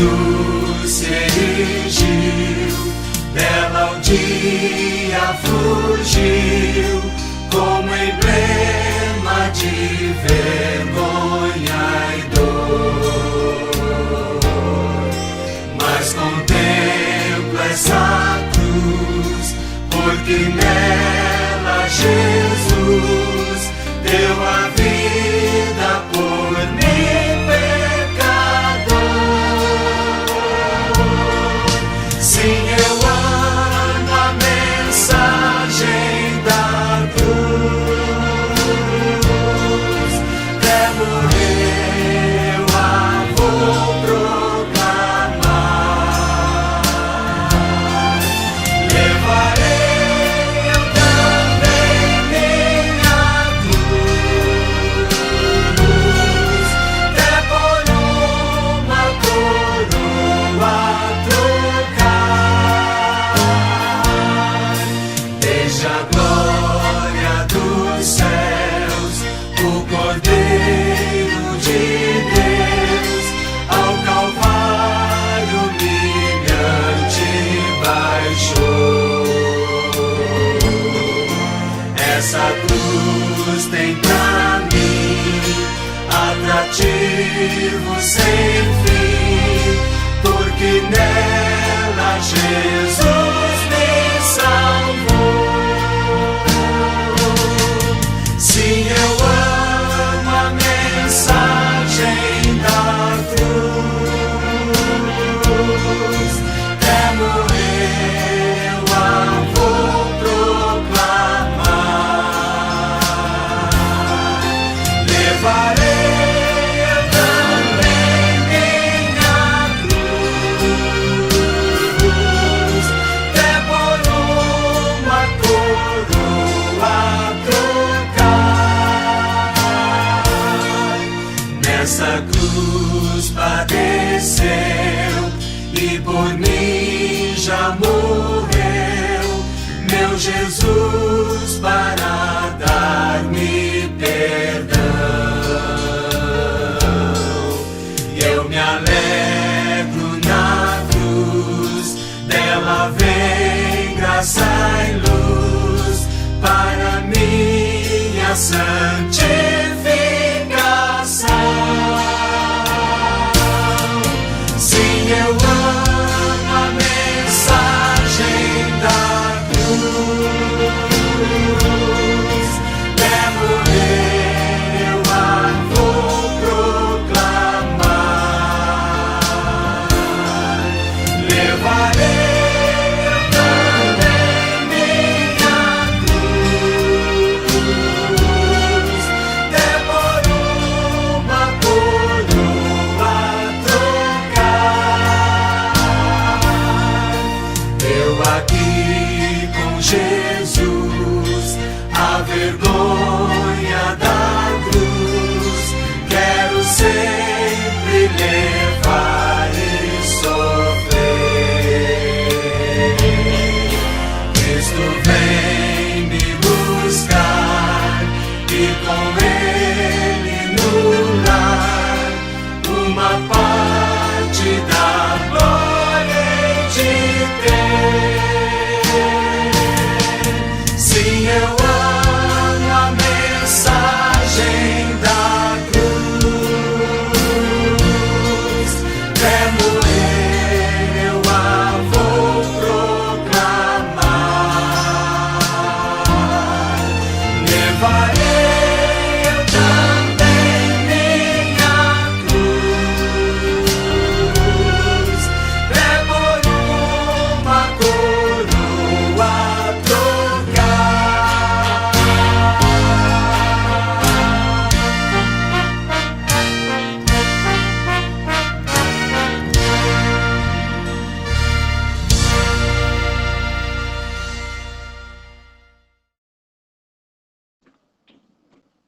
cruz se erigiu, dela um dia fugiu, como emblema de vergonha e dor. Mas contempla essa cruz, porque nela Jesus deu a vida por mim, pecador. Sim, eu amo a mensagem da cruz. Até morrer eu a vou proclamar. Levarei eu também minha cruz, até por uma coroa trocar. Desde a glória dos céus, o Cordeiro de Deus ao Calvário humilhante baixou. Essa cruz tem pra mim atrativo sem fim, porque nela Jesus me salvou. Sim, eu amo a mensagem da cruz. Até morrer eu a vou proclamar. Levarei eu também minha cruz, até por uma coroa trocar. Nessa cruz padeceu e por mim já morreu, meu Jesus, para dar-me perdão. E eu me alegro na cruz, dela vem graça e luz para minha santificação. Sim, eu amo a mensagem da cruz. Até morrer eu a vou proclamar. Levarei eu também minha cruz, até por uma coroa trocar. Eu aqui com Jesus, a vergonha da cruz, quero sempre levar e sofrer. Cristo vem me buscar e com Ele no lar uma parte da glória hei de ter. Sim, eu amo a mensagem da cruz. Até morrer eu a vou proclamar. Levarei eu também minha cruz, até por uma coroa trocar.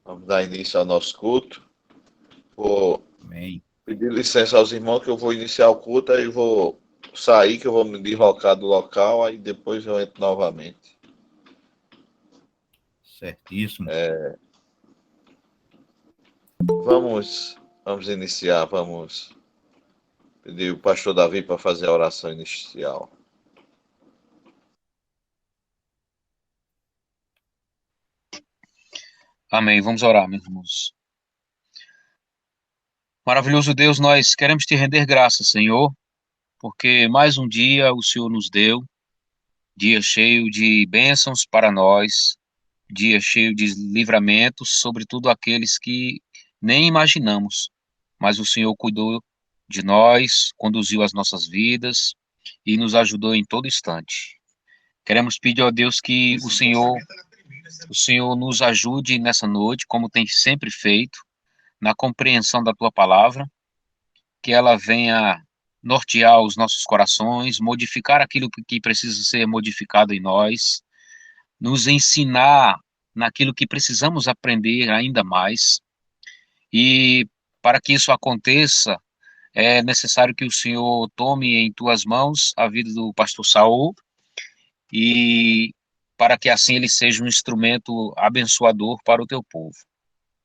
Vamos dar início ao nosso culto. Vou Amém. pedir licença aos irmãos que eu vou iniciar o culto, aí vou sair, que eu vou me deslocar do local, aí depois eu entro novamente. Certíssimo. Vamos iniciar, vamos Pedir o pastor Davi para fazer a oração inicial. Amém. Vamos orar, meus irmãos. Maravilhoso Deus, nós queremos te render graças, Senhor, porque mais um dia o Senhor nos deu, dia cheio de bênçãos para nós, dia cheio de livramentos, sobretudo aqueles que nem imaginamos, mas o Senhor cuidou de nós, conduziu as nossas vidas e nos ajudou em todo instante. Queremos pedir a Deus que o Senhor nos ajude nessa noite, como tem sempre feito, na compreensão da tua palavra, que ela venha nortear os nossos corações, modificar aquilo que precisa ser modificado em nós, nos ensinar naquilo que precisamos aprender ainda mais. E para que isso aconteça, é necessário que o Senhor tome em tuas mãos a vida do pastor Saul e para que assim ele seja um instrumento abençoador para o teu povo.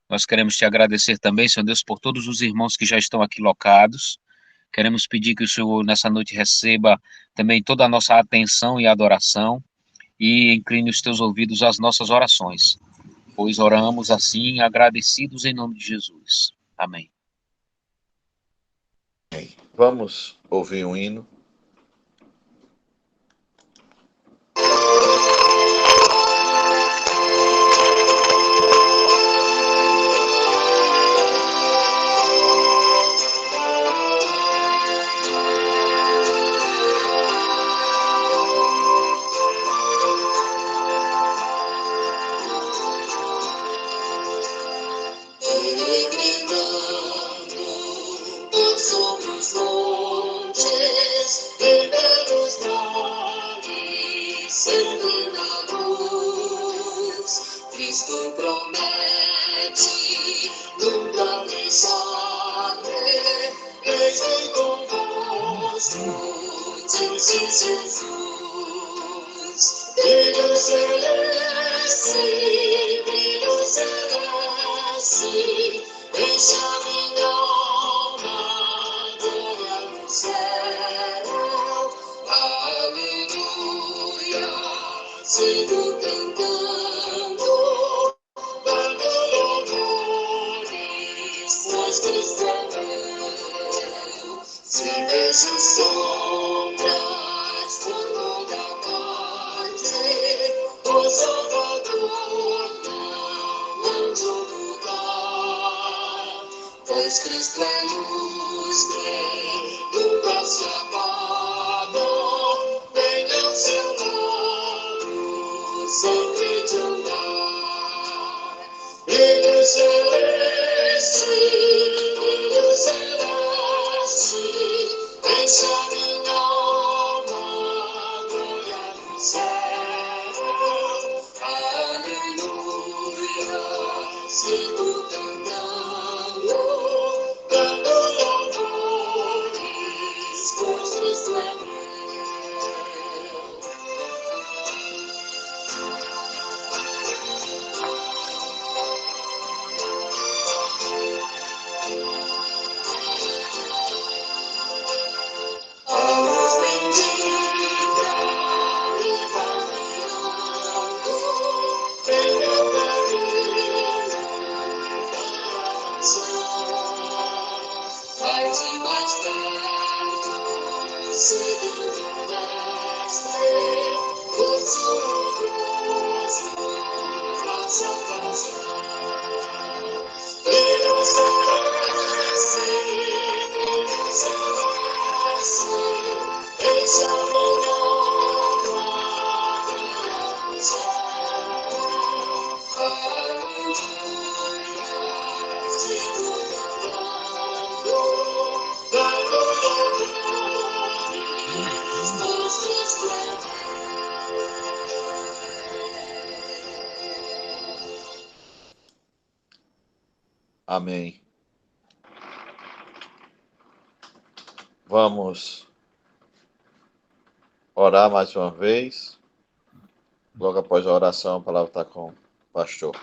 Nós queremos te agradecer também, Senhor Deus, por todos os irmãos que já estão aqui locados. Queremos pedir que o Senhor nessa noite receba também toda a nossa atenção e adoração e incline os teus ouvidos às nossas orações, pois oramos assim, agradecidos em nome de Jesus. Amém. Vamos ouvir um hino. Sobre os montes, em belos vales, sempre na luz, Cristo promete, nunca deixar-me, eis-me convosco, disse Jesus. Brilho celeste, deixa minha alma glória no céu. Aleluia, sigo cantando, dando louvores, pois Cristo é meu. Se vejo sombras por toda parte, o Salvador não de lugar, pois Cristo é luz que nunca se apaga, vem ao seu lado sempre de andar. Brilho celeste, deixa minha alma glória no céu. Aleluia, sigo cantando, dando louvores, pois Cristo é meu. A luz bendita me vai guiando, em meu caminho vai de mais perto, seguindo o mestre, glorioso na salvação. Brilho celeste, deixa minha alma glória no céu. Aleluia, sigo cantando, dando louvores, pois Cristo é Amém. Vamos orar mais uma vez. Logo após a oração, a palavra está com o pastor.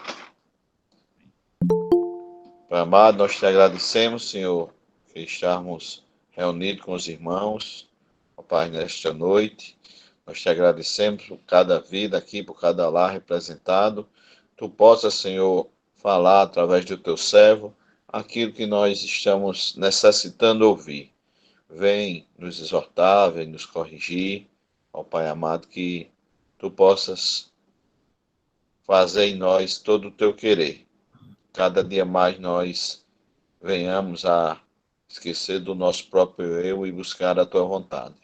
Pai amado, nós te agradecemos, Senhor, que estarmos reunido com os irmãos, ó Pai, nesta noite. Nós te agradecemos por cada vida aqui, por cada lar representado. Tu possas, Senhor, falar através do teu servo aquilo que nós estamos necessitando ouvir. Vem nos exortar, vem nos corrigir, ó Pai amado, que tu possas fazer em nós todo o teu querer. Cada dia mais nós venhamos a esquecer do nosso próprio eu e buscar a tua vontade.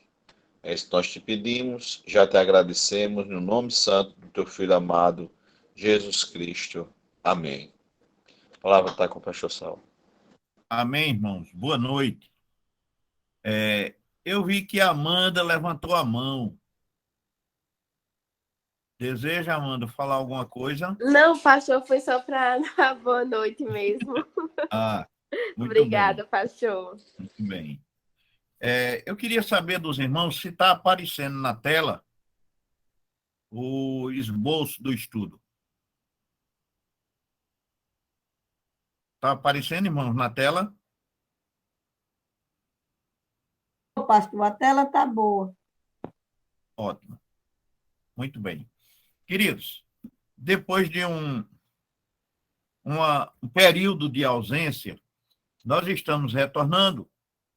É isso que nós te pedimos, já te agradecemos, no nome santo do teu Filho amado, Jesus Cristo. Amém. A palavra está com o pastor Saulo. Amém, irmãos. Boa noite. Eu vi que a Amanda levantou a mão. Deseja, Amanda, falar alguma coisa? Não, pastor, foi só para dar boa noite mesmo. Muito Obrigada, bem. pastor. Muito bem. Eu queria saber dos irmãos se está aparecendo na tela o esboço do estudo. Está aparecendo, irmãos, na tela? Pastor, a tela está boa. Ótimo. Muito bem. Queridos, depois de um período de ausência, nós estamos retornando,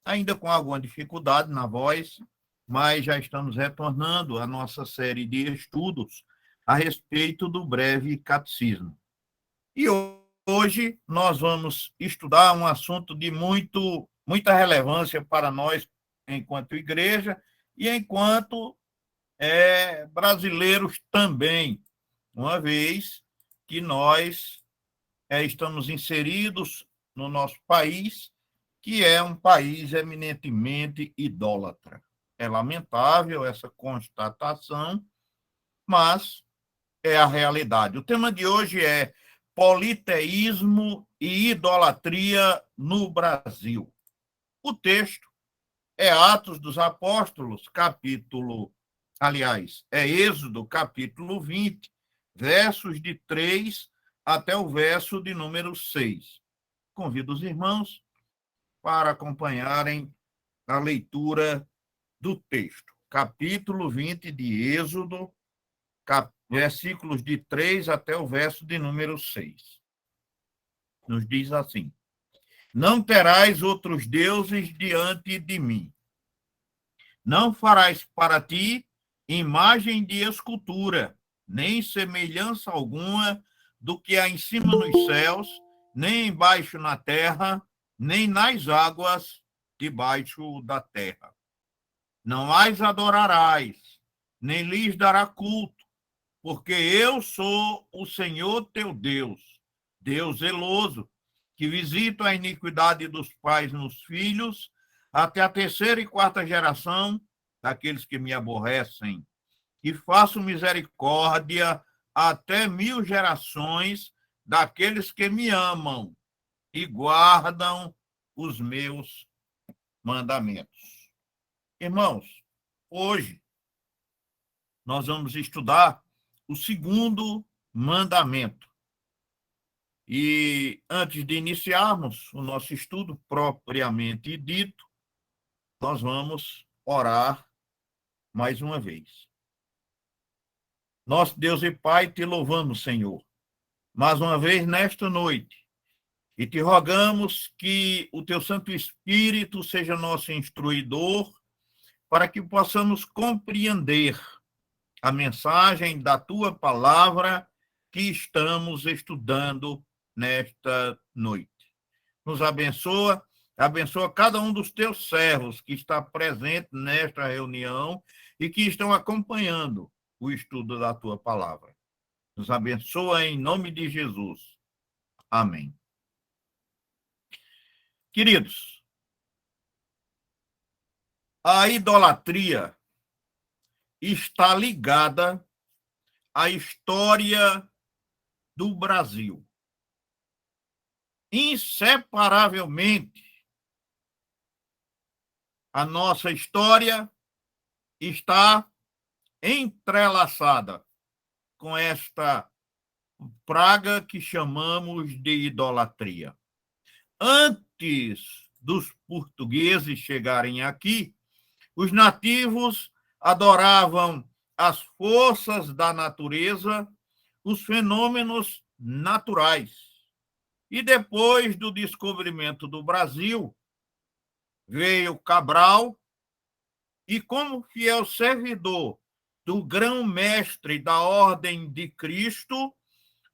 ainda com alguma dificuldade na voz, mas já estamos retornando à nossa série de estudos a respeito do breve catecismo. E hoje nós vamos estudar um assunto de muita relevância para nós, enquanto igreja, e enquanto brasileiros também, uma vez que nós estamos inseridos no nosso país, que é um país eminentemente idólatra. É lamentável essa constatação, mas é a realidade. O tema de hoje é politeísmo e idolatria no Brasil. O texto é Atos dos Apóstolos, Êxodo, capítulo 20, versos de 3 até o verso de número 6. Convido os irmãos para acompanharem a leitura do texto. Capítulo 20 de Êxodo, versículos de 3 até o verso de número 6. Nos diz assim: Não terás outros deuses diante de mim. Não farás para ti imagem de escultura, nem semelhança alguma do que há em cima nos céus, nem embaixo na terra, nem nas águas debaixo da terra. Não as adorarás, nem lhes dará culto, porque eu sou o Senhor teu Deus, Deus zeloso, que visito a iniquidade dos pais nos filhos, até a terceira e quarta geração daqueles que me aborrecem, e faço misericórdia até 1000 gerações daqueles que me amam e guardam os meus mandamentos. Irmãos, hoje nós vamos estudar o segundo mandamento. E antes de iniciarmos o nosso estudo propriamente dito, nós vamos orar mais uma vez. Nosso Deus e Pai, te louvamos, Senhor, mais uma vez nesta noite, e te rogamos que o teu Santo Espírito seja nosso instruidor, para que possamos compreender a mensagem da tua palavra que estamos estudando nesta noite. Nos abençoa cada um dos teus servos que está presente nesta reunião e que estão acompanhando o estudo da tua palavra. Nos abençoa em nome de Jesus. Amém. Queridos, a idolatria está ligada à história do Brasil. Inseparavelmente, a nossa história está entrelaçada com esta praga que chamamos de idolatria. Antes dos portugueses chegarem aqui, os nativos adoravam as forças da natureza, os fenômenos naturais. E depois do descobrimento do Brasil, veio Cabral e, como fiel servidor do grão-mestre da Ordem de Cristo,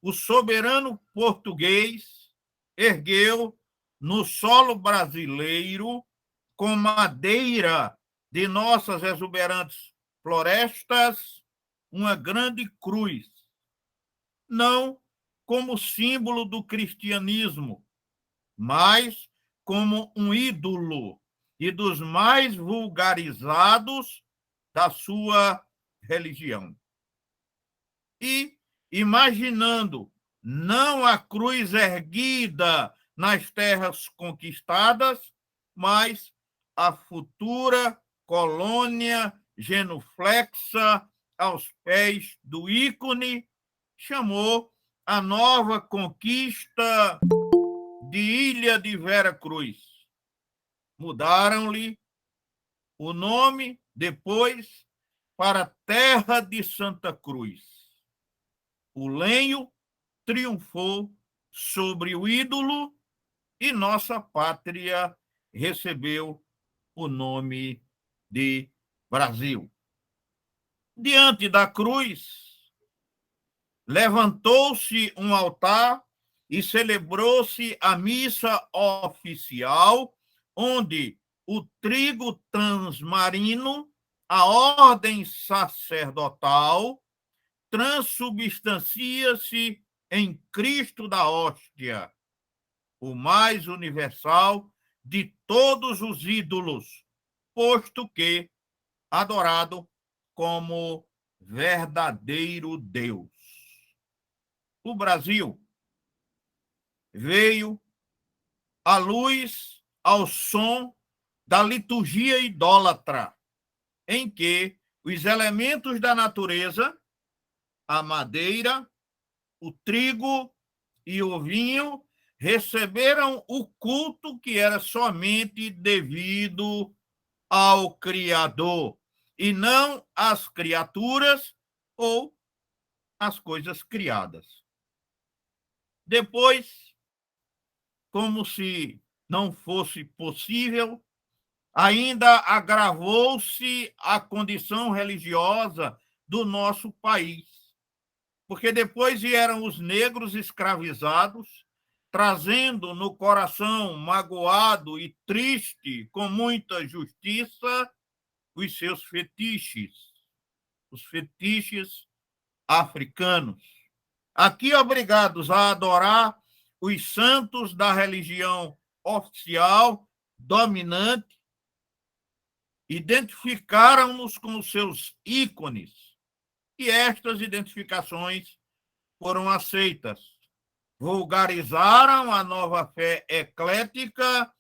o soberano português ergueu no solo brasileiro, com madeira de nossas exuberantes florestas, uma grande cruz, não como símbolo do cristianismo, mas como um ídolo e dos mais vulgarizados da sua religião. E, imaginando não a cruz erguida nas terras conquistadas, mas a futura colônia genuflexa aos pés do ícone, chamou a nova conquista de Ilha de Vera Cruz. Mudaram-lhe o nome depois para Terra de Santa Cruz. O lenho triunfou sobre o ídolo e nossa pátria recebeu o nome de Brasil. Diante da cruz, levantou-se um altar e celebrou-se a missa oficial, onde o trigo transmarino, a ordem sacerdotal, transubstancia-se em Cristo da hóstia, o mais universal de todos os ídolos, posto que adorado como verdadeiro Deus. O Brasil veio à luz, ao som da liturgia idólatra, em que os elementos da natureza, a madeira, o trigo e o vinho, receberam o culto que era somente devido ao Criador, e não às criaturas ou às coisas criadas. Depois, como se não fosse possível, ainda agravou-se a condição religiosa do nosso país, porque depois vieram os negros escravizados, trazendo no coração magoado e triste, com muita justiça, os seus fetiches, os fetiches africanos. Aqui obrigados a adorar os santos da religião oficial dominante, identificaram-nos com os seus ícones, e estas identificações foram aceitas. Vulgarizaram a nova fé eclética,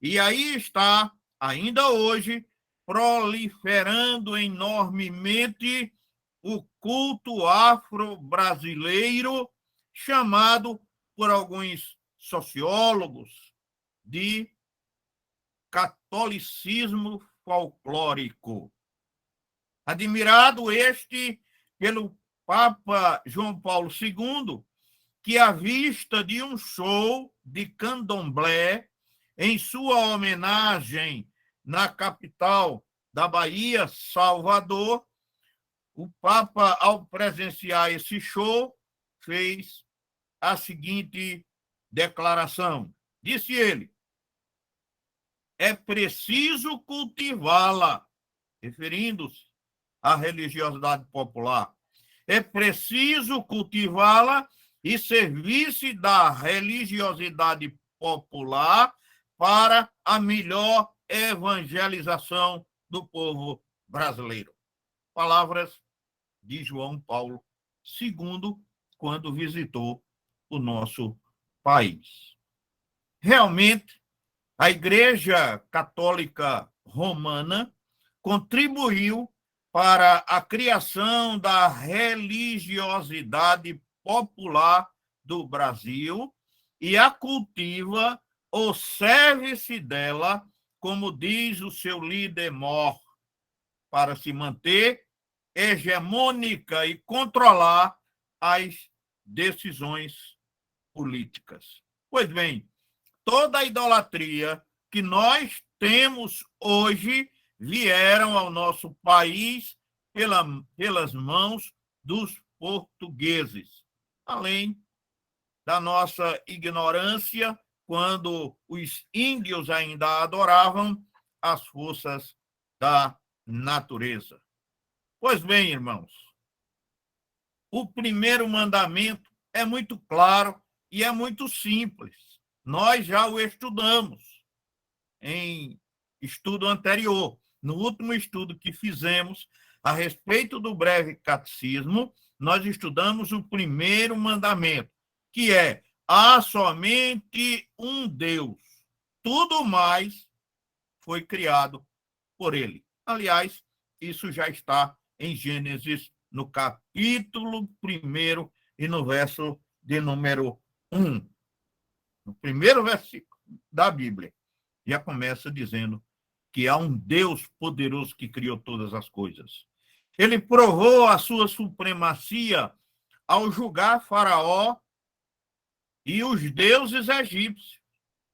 e aí está, ainda hoje, proliferando enormemente o culto afro-brasileiro, chamado por alguns sociólogos de catolicismo folclórico. Admirado este pelo Papa João Paulo II, que, à vista de um show de candomblé em sua homenagem na capital da Bahia, Salvador, o Papa, ao presenciar esse show, fez a seguinte declaração. Disse ele: é preciso cultivá-la, referindo-se à religiosidade popular. É preciso cultivá-la e servir-se da religiosidade popular para a melhor evangelização do povo brasileiro. Palavras de João Paulo II, quando visitou o nosso país. Realmente, a Igreja Católica Romana contribuiu para a criação da religiosidade popular do Brasil e a cultiva ou serve-se dela, como diz o seu líder mor, para se manter hegemônica e controlar as decisões políticas. Pois bem, toda a idolatria que nós temos hoje vieram ao nosso país pelas mãos dos portugueses, além da nossa ignorância, quando os índios ainda adoravam as forças da natureza. Pois bem, irmãos, o primeiro mandamento é muito claro e é muito simples. Nós já o estudamos em estudo anterior. No último estudo que fizemos a respeito do breve catecismo, nós estudamos o primeiro mandamento, que é: há somente um Deus. Tudo mais foi criado por ele. Aliás, isso já está em Gênesis, no capítulo 1 e no verso de número 1. No primeiro versículo da Bíblia, já começa dizendo que há um Deus poderoso que criou todas as coisas. Ele provou a sua supremacia ao julgar Faraó e os deuses egípcios.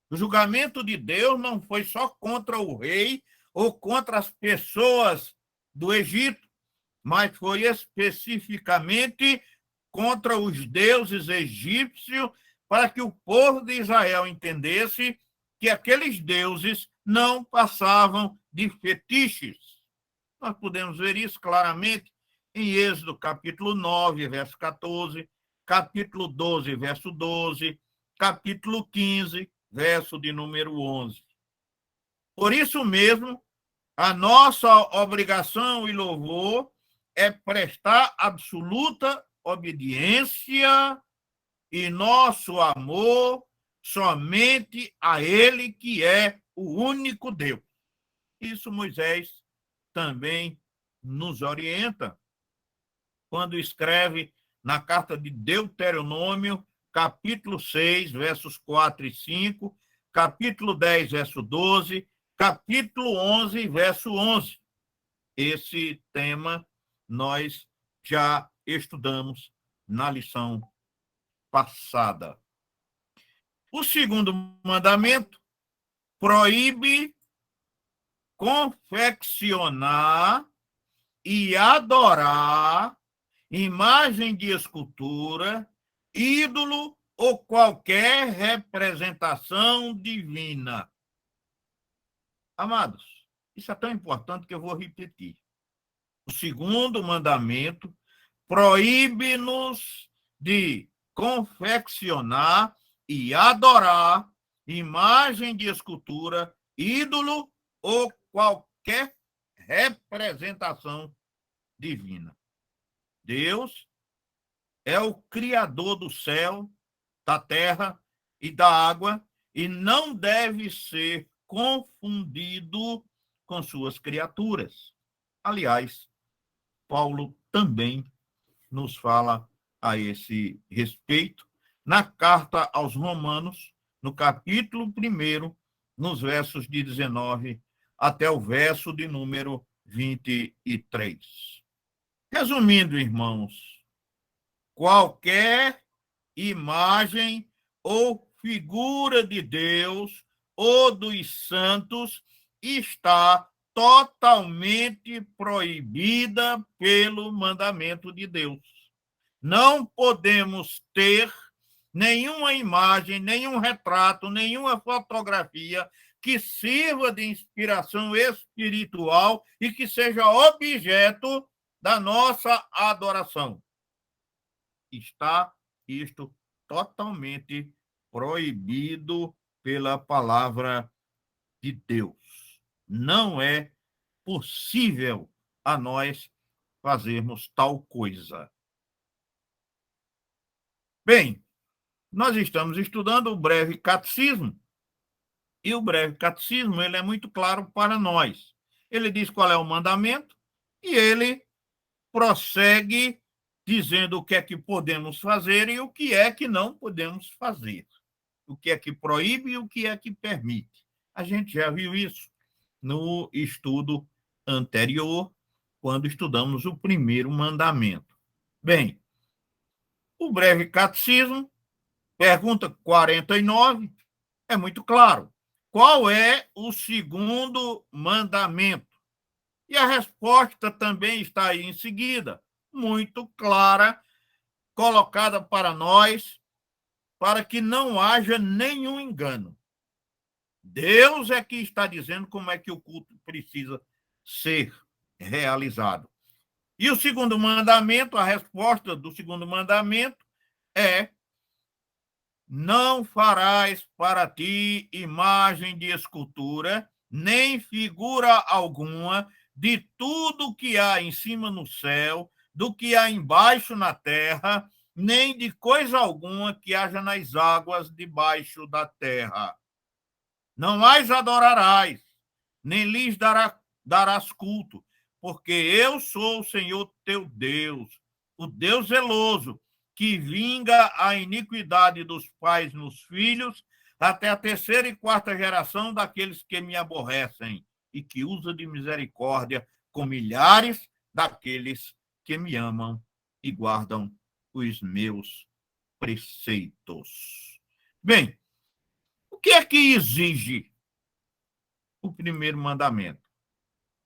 O julgamento de Deus não foi só contra o rei ou contra as pessoas do Egito, mas foi especificamente contra os deuses egípcios, para que o povo de Israel entendesse que aqueles deuses não passavam de fetiches. Nós podemos ver isso claramente em Êxodo capítulo 9, verso 14, capítulo 12, verso 12, capítulo 15, verso de número 11. Por isso mesmo, a nossa obrigação e louvor é prestar absoluta obediência e nosso amor somente a Ele, que é o único Deus. Isso Moisés também nos orienta quando escreve na carta de Deuteronômio, capítulo 6, versos 4 e 5, capítulo 10, verso 12, capítulo 11, verso 11. Esse tema nós já estudamos na lição passada. O segundo mandamento proíbe confeccionar e adorar imagem de escultura, ídolo ou qualquer representação divina. Amados, isso é tão importante que eu vou repetir. O segundo mandamento proíbe-nos de confeccionar e adorar imagem de escultura, ídolo ou qualquer representação divina. Deus é o Criador do céu, da terra e da água e não deve ser confundido com suas criaturas. Aliás, Paulo também nos fala a esse respeito na carta aos Romanos, no capítulo 1, nos versos de 19 até o verso de número 23. Resumindo, irmãos, qualquer imagem ou figura de Deus ou dos santos está totalmente proibida pelo mandamento de Deus. Não podemos ter nenhuma imagem, nenhum retrato, nenhuma fotografia que sirva de inspiração espiritual e que seja objeto da nossa adoração. Está isto totalmente proibido pela palavra de Deus. Não é possível a nós fazermos tal coisa. Bem, nós estamos estudando o breve catecismo, e o breve catecismo ele é muito claro para nós. Ele diz qual é o mandamento e ele prossegue dizendo o que é que podemos fazer e o que é que não podemos fazer. o que é que proíbe e o que é que permite. A gente já viu isso no estudo anterior, quando estudamos o primeiro mandamento. Bem, o breve catecismo, pergunta 49, é muito claro. Qual é o segundo mandamento? E a resposta também está aí em seguida, muito clara, colocada para nós, para que não haja nenhum engano. Deus é que está dizendo como é que o culto precisa ser realizado. E o segundo mandamento, a resposta do segundo mandamento é: não farás para ti imagem de escultura, nem figura alguma de tudo que há em cima no céu, do que há embaixo na terra, nem de coisa alguma que haja nas águas debaixo da terra. Não as adorarás, nem lhes darás culto, porque eu sou o Senhor teu Deus, o Deus zeloso, que vinga a iniquidade dos pais nos filhos, até a terceira e quarta geração daqueles que me aborrecem, e que usa de misericórdia com milhares daqueles que me amam e guardam os meus preceitos. Bem, o que é que exige o primeiro mandamento?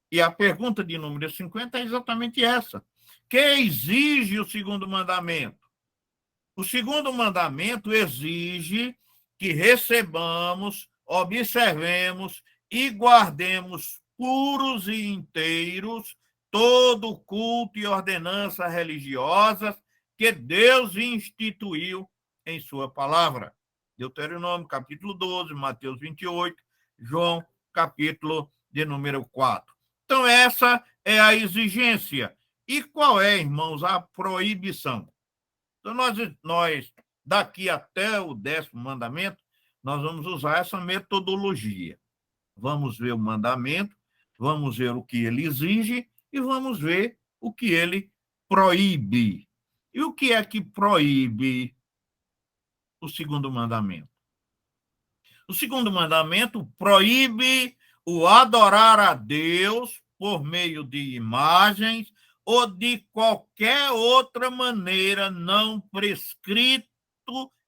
E a pergunta de número 50 é exatamente essa. Que exige o segundo mandamento? O segundo mandamento exige que recebamos, observemos e guardemos puros e inteiros todo o culto e ordenança religiosas que Deus instituiu em sua palavra. Deuteronômio, capítulo 12, Mateus 28, João, capítulo de número 4. Então, essa é a exigência. E qual é, irmãos, a proibição? Então, nós daqui até o 10º mandamento, nós vamos usar essa metodologia. Vamos ver o mandamento, vamos ver o que ele exige e vamos ver o que ele proíbe. E o que é que proíbe o segundo mandamento? O segundo mandamento proíbe o adorar a Deus por meio de imagens ou de qualquer outra maneira não prescrito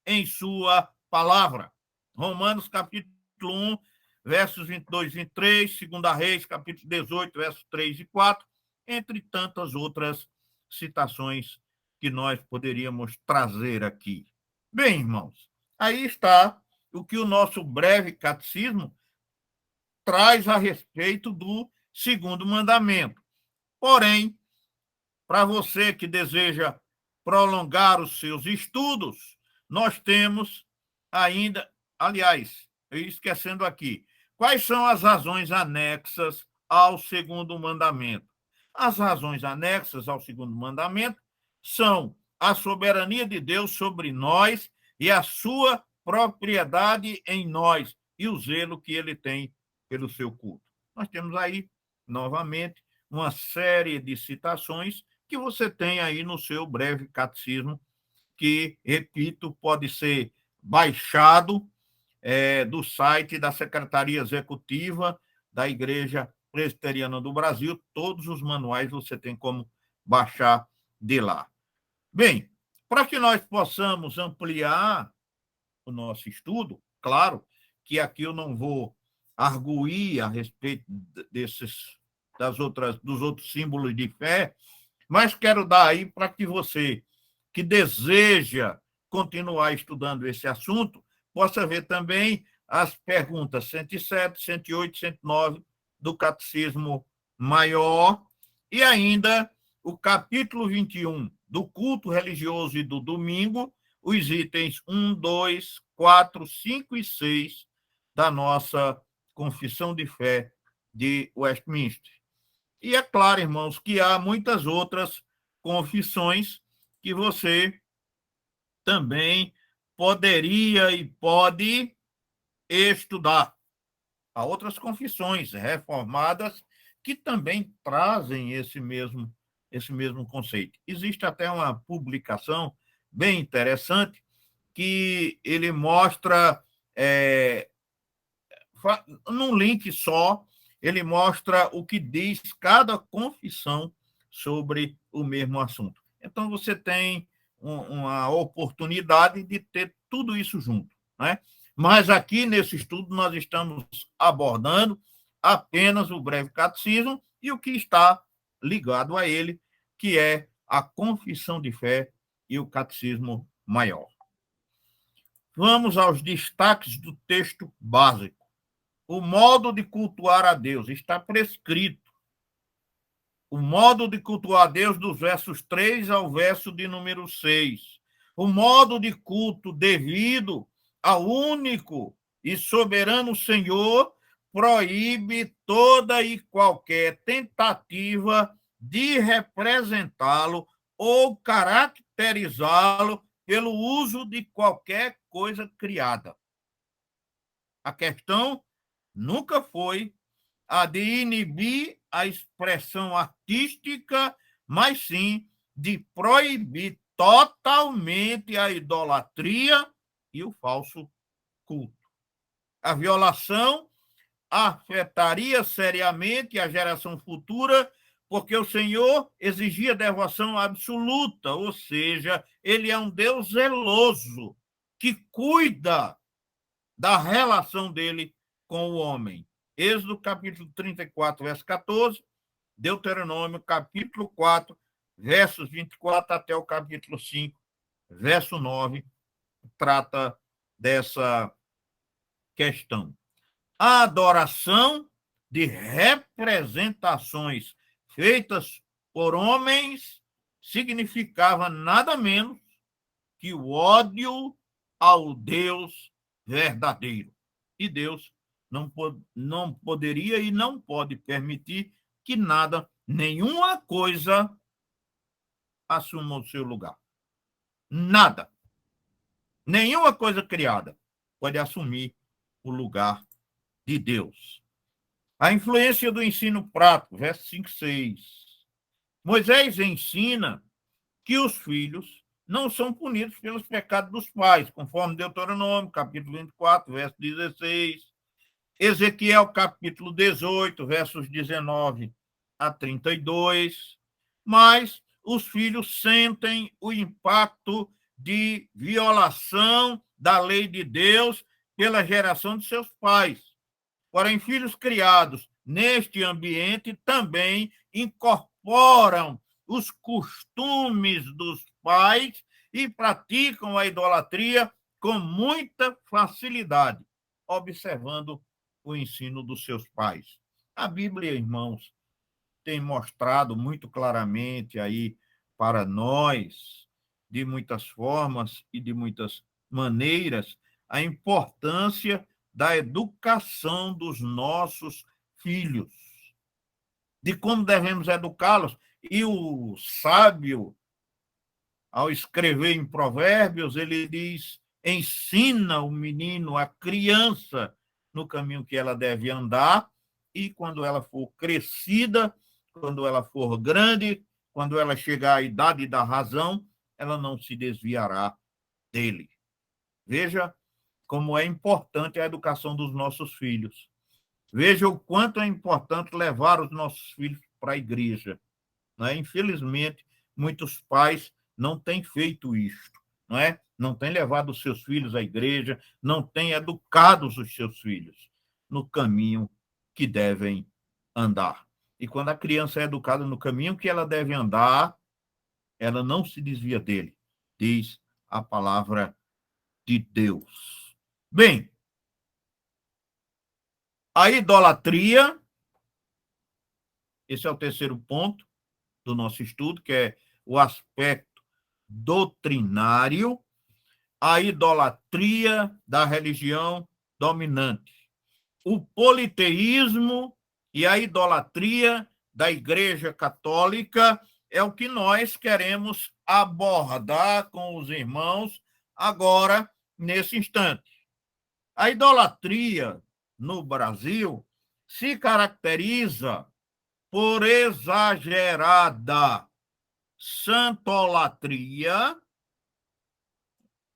em sua palavra. Romanos, capítulo 1, versos 22 e 23, 2 Reis, capítulo 18, versos 3 e 4, entre tantas outras citações que nós poderíamos trazer aqui. Bem, irmãos, aí está o que o nosso breve catecismo traz a respeito do segundo mandamento. Porém, para você que deseja prolongar os seus estudos, nós temos ainda, aliás, esquecendo aqui, quais são as razões anexas ao segundo mandamento? As razões anexas ao segundo mandamento são a soberania de Deus sobre nós e a sua propriedade em nós e o zelo que ele tem pelo seu culto. Nós temos aí, novamente, uma série de citações que você tem aí no seu breve catecismo, que, repito, pode ser baixado do site da Secretaria Executiva da Igreja Presbiteriana do Brasil. Todos os manuais você tem como baixar de lá. Bem, para que nós possamos ampliar o nosso estudo, claro que aqui eu não vou arguir a respeito dos outros símbolos de fé, mas quero dar aí para que você que deseja continuar estudando esse assunto possa ver também as perguntas 107, 108, 109 do Catecismo Maior e ainda o capítulo 21 do culto religioso e do domingo, os itens 1, 2, 4, 5 e 6 da nossa Confissão de Fé de Westminster. E é claro, irmãos, que há muitas outras confissões que você também poderia e pode estudar. Há outras confissões reformadas que também trazem esse mesmo conceito. Existe até uma publicação bem interessante que ele mostra, num link só, ele mostra o que diz cada confissão sobre o mesmo assunto. Então, você tem uma oportunidade de ter tudo isso junto, né? Mas aqui, nesse estudo, nós estamos abordando apenas o breve catecismo e o que está ligado a ele, que é a confissão de fé e o catecismo maior. Vamos aos destaques do texto básico. O modo de cultuar a Deus está prescrito. O modo de cultuar a Deus dos versos 3 ao verso de número 6. O modo de culto devido ao único e soberano Senhor proíbe toda e qualquer tentativa de representá-lo ou caracterizá-lo pelo uso de qualquer coisa criada. A questão nunca foi a de inibir a expressão artística, mas sim de proibir totalmente a idolatria e o falso culto. A violação afetaria seriamente a geração futura, porque o Senhor exigia devoção absoluta, ou seja, ele é um Deus zeloso, que cuida da relação dele com o homem. Êxodo capítulo 34, verso 14, Deuteronômio capítulo 4, versos 24 até o capítulo 5, verso 9, trata dessa questão. A adoração de representações feitas por homens significava nada menos que o ódio ao Deus verdadeiro. E Deus não poderia e não pode permitir que nada, nenhuma coisa, assuma o seu lugar. Nada. Nenhuma coisa criada pode assumir o lugar de Deus. A influência do ensino prático, verso 5, 6. Moisés ensina que os filhos não são punidos pelos pecados dos pais, conforme Deuteronômio, capítulo 24, verso 16. Ezequiel, capítulo 18, versos 19 a 32. Mas os filhos sentem o impacto de violação da lei de Deus pela geração de seus pais. Porém, filhos criados neste ambiente também incorporam os costumes dos pais e praticam a idolatria com muita facilidade, observando o ensino dos seus pais. A Bíblia, irmãos, tem mostrado muito claramente aí para nós, de muitas formas e de muitas maneiras, a importância da educação dos nossos filhos, de como devemos educá-los. E o sábio, ao escrever em Provérbios, ele diz: ensina o menino, a criança, no caminho que ela deve andar, e quando ela for crescida, quando ela for grande, quando ela chegar à idade da razão, ela não se desviará dele. Veja como é importante a educação dos nossos filhos. Veja o quanto é importante levar os nossos filhos para a igreja. Né? Infelizmente, muitos pais não têm feito isto, não é? Não têm levado os seus filhos à igreja, não têm educado os seus filhos no caminho que devem andar. E quando a criança é educada no caminho que ela deve andar, ela não se desvia dele, diz a palavra de Deus. Bem, a idolatria, esse é o terceiro ponto do nosso estudo, que é o aspecto doutrinário, a idolatria da religião dominante, o politeísmo e a idolatria da Igreja Católica é o que nós queremos abordar com os irmãos agora, nesse instante. A idolatria no Brasil se caracteriza por exagerada santolatria,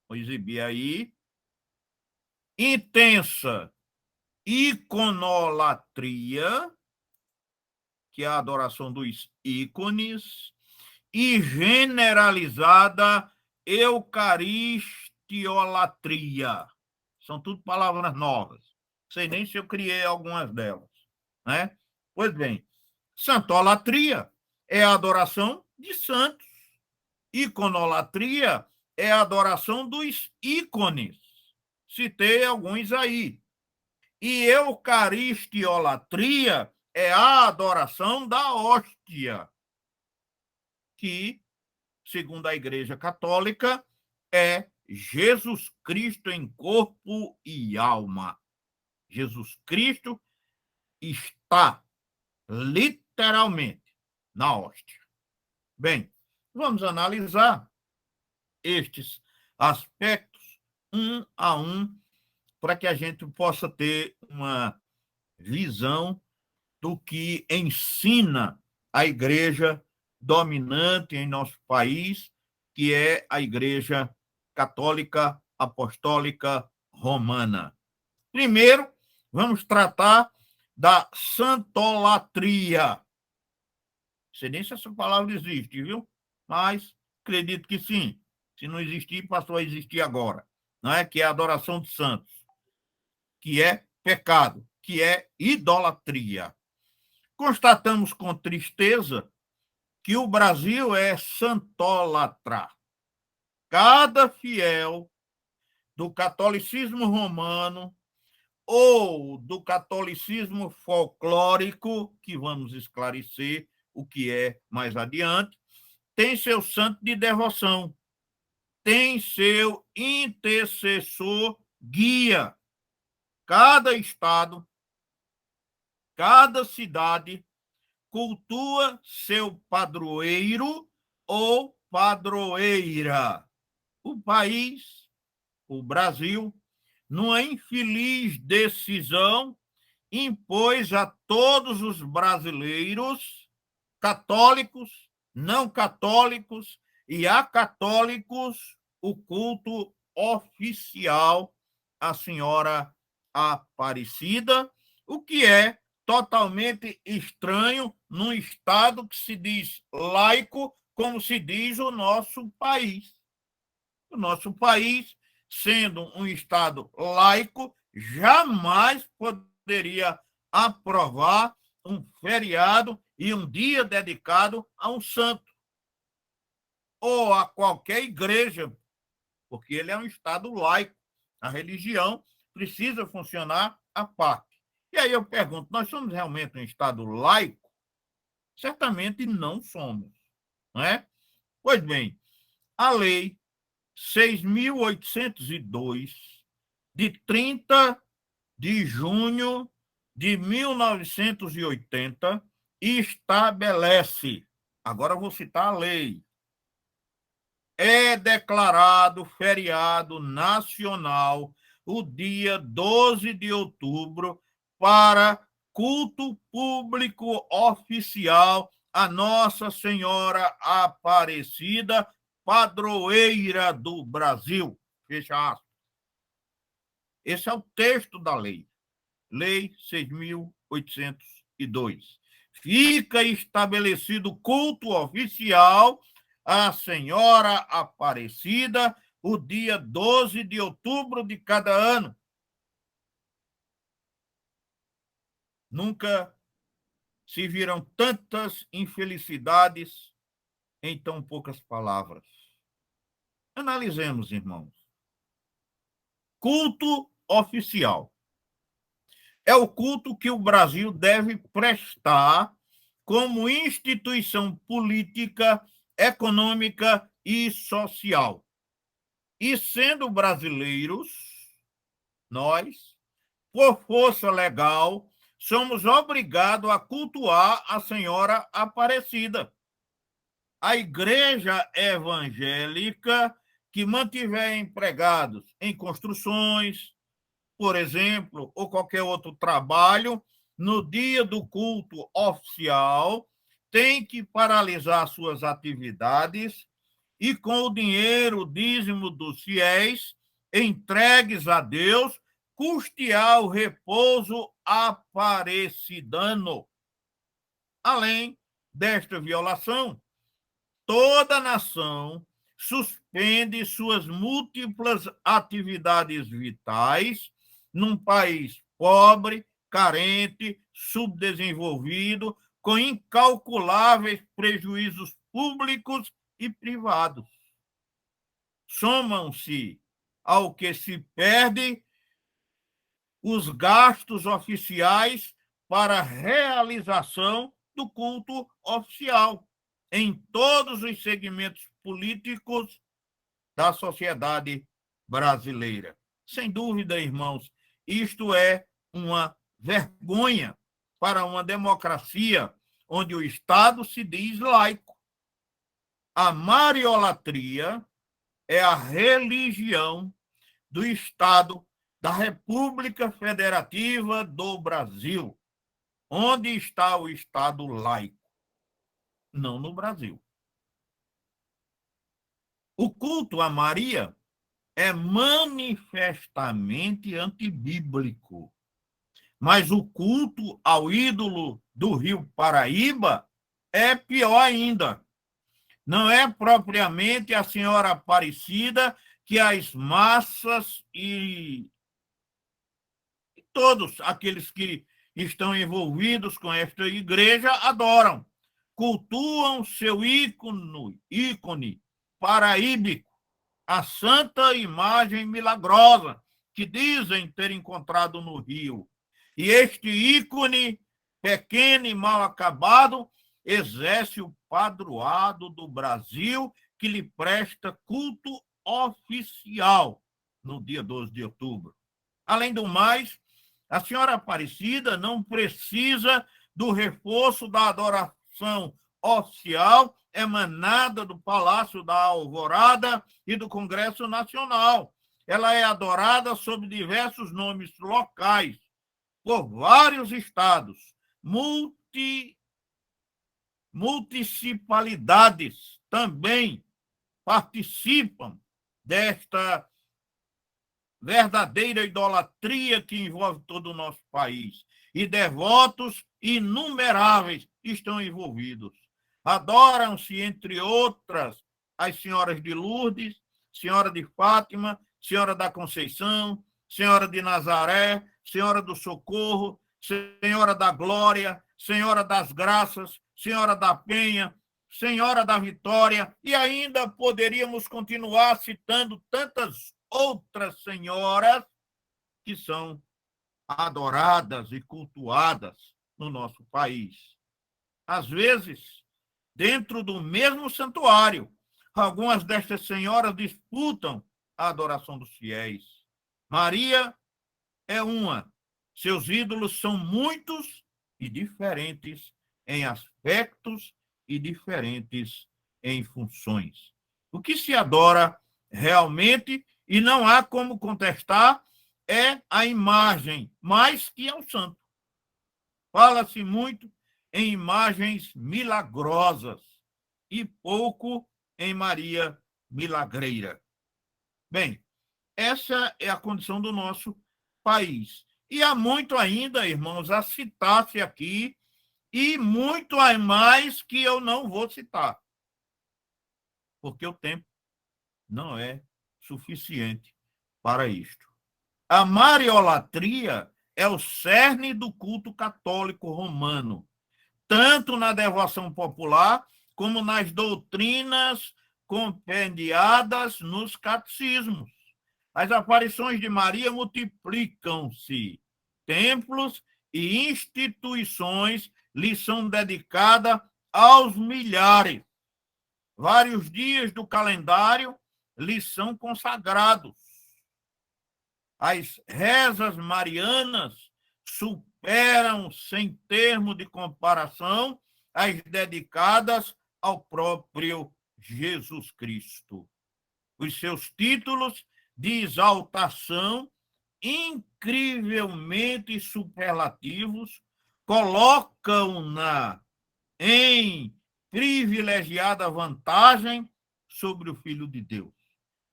vou exibir aí, intensa iconolatria, que é a adoração dos ícones, e generalizada eucaristiolatria. São tudo palavras novas. Não sei nem se eu criei algumas delas, né? Pois bem, santolatria é a adoração de santos. Iconolatria é a adoração dos ícones. Citei alguns aí. E eucaristiolatria é a adoração da hóstia, que, segundo a Igreja Católica, é Jesus Cristo em corpo e alma. Jesus Cristo está literalmente na hóstia. Bem, vamos analisar estes aspectos um a um para que a gente possa ter uma visão do que ensina a igreja dominante em nosso país, que é a Igreja Católica Apostólica Romana. Primeiro, vamos tratar da santolatria. Não sei nem se essa palavra existe, viu? Mas acredito que sim. Se não existir, passou a existir agora. Não é? Que é a adoração de santos, que é pecado, que é idolatria. Constatamos com tristeza que o Brasil é santólatra. Cada fiel do catolicismo romano ou do catolicismo folclórico, que vamos esclarecer o que é mais adiante, tem seu santo de devoção, tem seu intercessor guia. Cada estado, cada cidade cultua seu padroeiro ou padroeira. O país, o Brasil, numa infeliz decisão, impôs a todos os brasileiros, católicos, não católicos e acatólicos, o culto oficial à Senhora Aparecida, o que é totalmente estranho num Estado que se diz laico, como se diz o nosso país. O nosso país, sendo um Estado laico, jamais poderia aprovar um feriado e um dia dedicado a um santo ou a qualquer igreja, porque ele é um Estado laico. A religião precisa funcionar à parte. E aí eu pergunto, nós somos realmente um Estado laico? Certamente não somos, não é? Pois bem, a Lei 6.802, de 30 de junho de 1980, estabelece, agora eu vou citar a lei, é declarado feriado nacional o dia 12 de outubro para culto público oficial a Nossa Senhora Aparecida, padroeira do Brasil. Fecha aspas. Esse é o texto da lei. Lei 6.802. Fica estabelecido culto oficial à Senhora Aparecida o dia 12 de outubro de cada ano. Nunca se viram tantas infelicidades em tão poucas palavras. Analisemos, irmãos. Culto oficial. É o culto que o Brasil deve prestar como instituição política, econômica e social. E sendo brasileiros, nós, por força legal, somos obrigados a cultuar a Senhora Aparecida. A igreja evangélica que mantiver empregados em construções, por exemplo, ou qualquer outro trabalho, no dia do culto oficial, tem que paralisar suas atividades e com o dinheiro, o dízimo dos fiéis, entregues a Deus, custear o repouso aparecidano. Além desta violação, toda nação suspende suas múltiplas atividades vitais num país pobre, carente, subdesenvolvido, com incalculáveis prejuízos públicos e privados. Somam-se ao que se perde os gastos oficiais para a realização do culto oficial em todos os segmentos políticos da sociedade brasileira. Sem dúvida, irmãos, isto é uma vergonha para uma democracia onde o Estado se diz laico. A mariolatria é a religião do Estado da República Federativa do Brasil. Onde está o Estado laico? Não no Brasil. O culto a Maria é manifestamente antibíblico. Mas o culto ao ídolo do Rio Paraíba é pior ainda. Não é propriamente a Senhora Aparecida que as massas e todos aqueles que estão envolvidos com esta igreja adoram. Cultuam seu ícone paraíbico, a santa imagem milagrosa que dizem ter encontrado no rio. E este ícone, pequeno e mal acabado, exerce o padroado do Brasil, que lhe presta culto oficial no dia 12 de outubro. Além do mais, a Senhora Aparecida não precisa do reforço da adoração oficial emanada do Palácio da Alvorada e do Congresso Nacional. Ela é adorada sob diversos nomes locais, por vários estados, municipalidades também participam desta verdadeira idolatria que envolve todo o nosso país. E devotos inumeráveis estão envolvidos. Adoram-se, entre outras, as senhoras de Lourdes, Senhora de Fátima, Senhora da Conceição, Senhora de Nazaré, Senhora do Socorro, Senhora da Glória, Senhora das Graças, Senhora da Penha, Senhora da Vitória, e ainda poderíamos continuar citando tantas outras senhoras que são adoradas e cultuadas no nosso país. Às vezes, dentro do mesmo santuário, algumas destas senhoras disputam a adoração dos fiéis. Maria é uma. Seus ídolos são muitos e diferentes em aspectos e diferentes em funções. O que se adora realmente, e não há como contestar, é a imagem, mais que ao santo. Fala-se muito em imagens milagrosas e pouco em Maria milagreira. Bem, essa é a condição do nosso país. E há muito ainda, irmãos, a citar-se aqui, e muito a mais que eu não vou citar, porque o tempo não é suficiente para isto. A mariolatria é o cerne do culto católico romano, tanto na devoção popular como nas doutrinas compendiadas nos catecismos. As aparições de Maria multiplicam-se. Templos e instituições lhe são dedicadas aos milhares. Vários dias do calendário lhe são consagrados. As rezas marianas superam, sem termo de comparação, as dedicadas ao próprio Jesus Cristo. Os seus títulos de exaltação, incrivelmente superlativos, colocam-na em privilegiada vantagem sobre o Filho de Deus.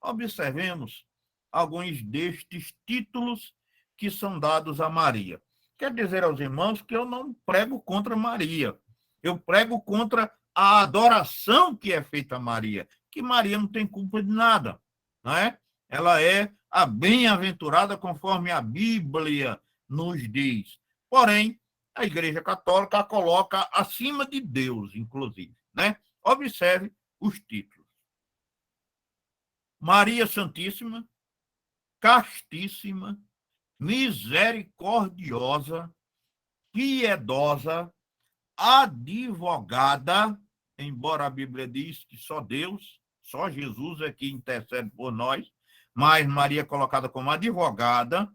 Observemos alguns destes títulos que são dados a Maria. Quer dizer aos irmãos que eu não prego contra Maria, eu prego contra a adoração que é feita a Maria, que Maria não tem culpa de nada, não é? Ela é a bem-aventurada conforme a Bíblia nos diz. Porém, a Igreja Católica a coloca acima de Deus, inclusive, né? Observe os títulos. Maria Santíssima, castíssima, misericordiosa, piedosa, advogada, embora a Bíblia diz que só Deus, só Jesus é que intercede por nós, mas Maria é colocada como advogada,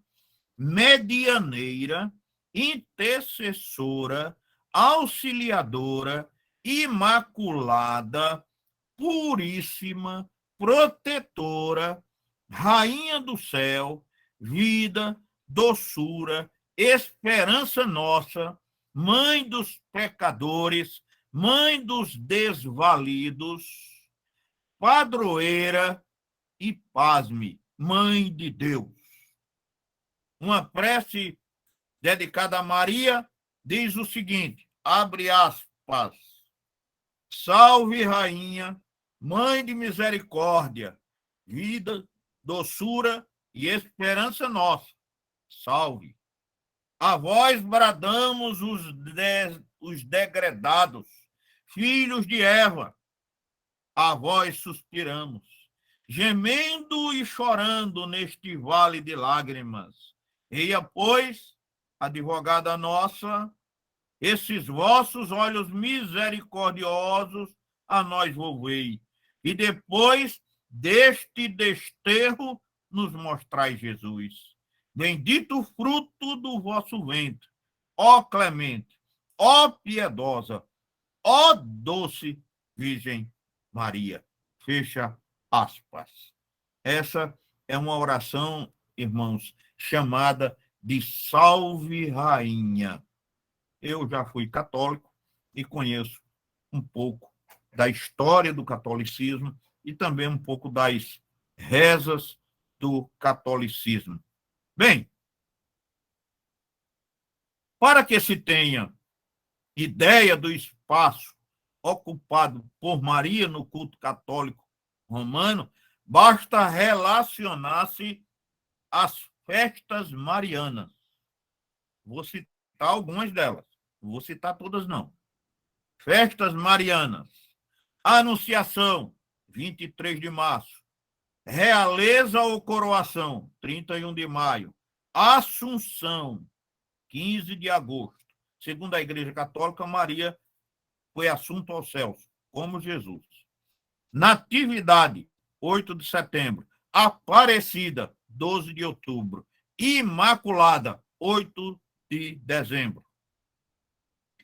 medianeira, intercessora, auxiliadora, imaculada, puríssima, protetora, rainha do céu, vida, doçura, esperança nossa, mãe dos pecadores, mãe dos desvalidos, padroeira e, pasme, mãe de Deus. Uma prece dedicada a Maria diz o seguinte, abre aspas, salve rainha, mãe de misericórdia, vida, doçura e esperança nossa, salve. A vós bradamos os degredados, filhos de Eva, a vós suspiramos, gemendo e chorando neste vale de lágrimas. Eia, pois, advogada nossa, esses vossos olhos misericordiosos a nós volvei, e depois deste desterro nos mostrai Jesus. Bendito o fruto do vosso ventre, ó clemente, ó piedosa, ó doce Virgem Maria. Fecha aspas. Essa é uma oração, irmãos, chamada de Salve Rainha. Eu já fui católico e conheço um pouco da história do catolicismo e também um pouco das rezas do catolicismo. Bem, para que se tenha ideia do espaço ocupado por Maria no culto católico romano, basta relacionar-se às festas marianas. Vou citar algumas delas, não vou citar todas não. Festas marianas, Anunciação, 23 de março, Realeza ou Coroação, 31 de maio, Assunção, 15 de agosto. Segundo a Igreja Católica, Maria foi assunto aos céus, como Jesus. Natividade, 8 de setembro. Aparecida, 12 de outubro. Imaculada, 8 de dezembro.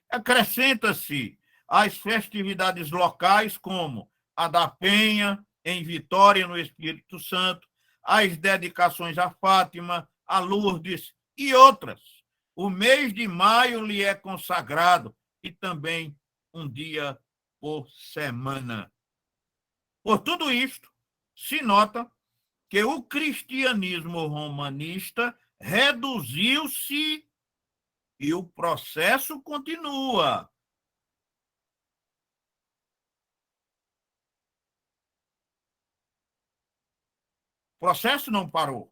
Acrescenta-se as festividades locais, como a da Penha, em Vitória, no Espírito Santo, as dedicações a Fátima, a Lourdes e outras. O mês de maio lhe é consagrado e também um dia por semana. Por tudo isto, se nota que o cristianismo romanista reduziu-se e o processo continua. O processo não parou.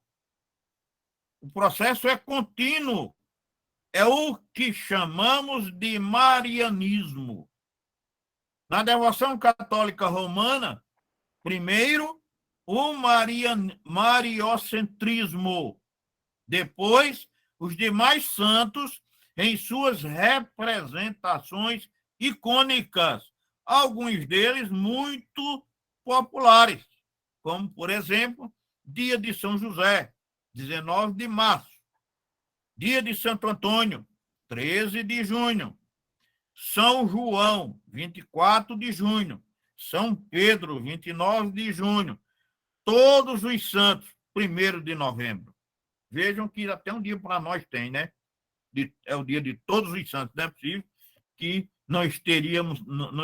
O processo é contínuo. É o que chamamos de marianismo. Na devoção católica romana, primeiro, o mariocentrismo. Depois, os demais santos em suas representações icônicas, alguns deles muito populares, como, por exemplo, Dia de São José, 19 de março, Dia de Santo Antônio, 13 de junho, São João, 24 de junho, São Pedro, 29 de junho, todos os santos, 1º de novembro. Vejam que até um dia para nós tem, né? É o dia de todos os santos, não é possível que não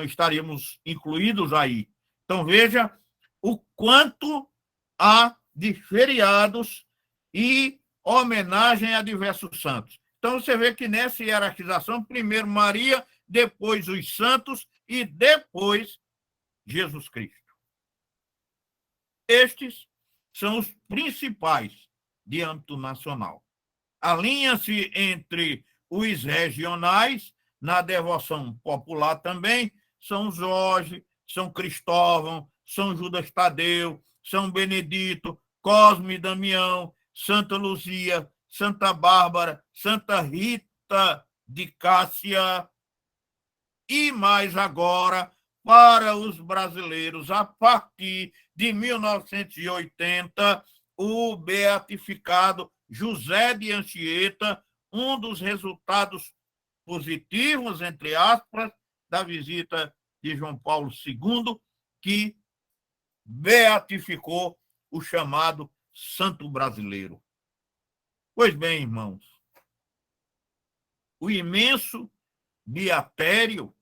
estaríamos incluídos aí. Então, veja o quanto há de feriados e homenagem a diversos santos. Então, você vê que nessa hierarquização, primeiro Maria, depois os santos e depois Jesus Cristo. Estes são os principais de âmbito nacional. Alinha-se entre os regionais, na devoção popular também, São Jorge, São Cristóvão, São Judas Tadeu, São Benedito, Cosme e Damião, Santa Luzia, Santa Bárbara, Santa Rita de Cássia, e mais agora, para os brasileiros, a partir de 1980, o beatificado José de Anchieta, um dos resultados positivos, entre aspas, da visita de João Paulo II, que beatificou o chamado Santo Brasileiro. Pois bem, irmãos, o imenso beatério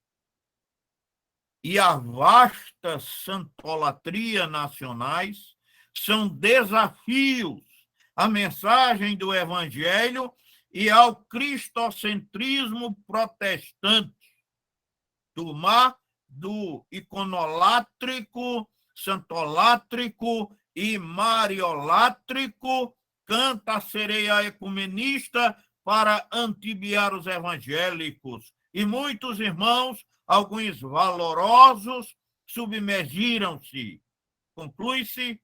e a vasta santolatria nacionais são desafios à mensagem do Evangelho e ao cristocentrismo protestante, do iconolátrico, santolátrico e mariolátrico, canta a sereia ecumenista para antibiar os evangélicos. E muitos irmãos, alguns valorosos, submergiram-se. Conclui-se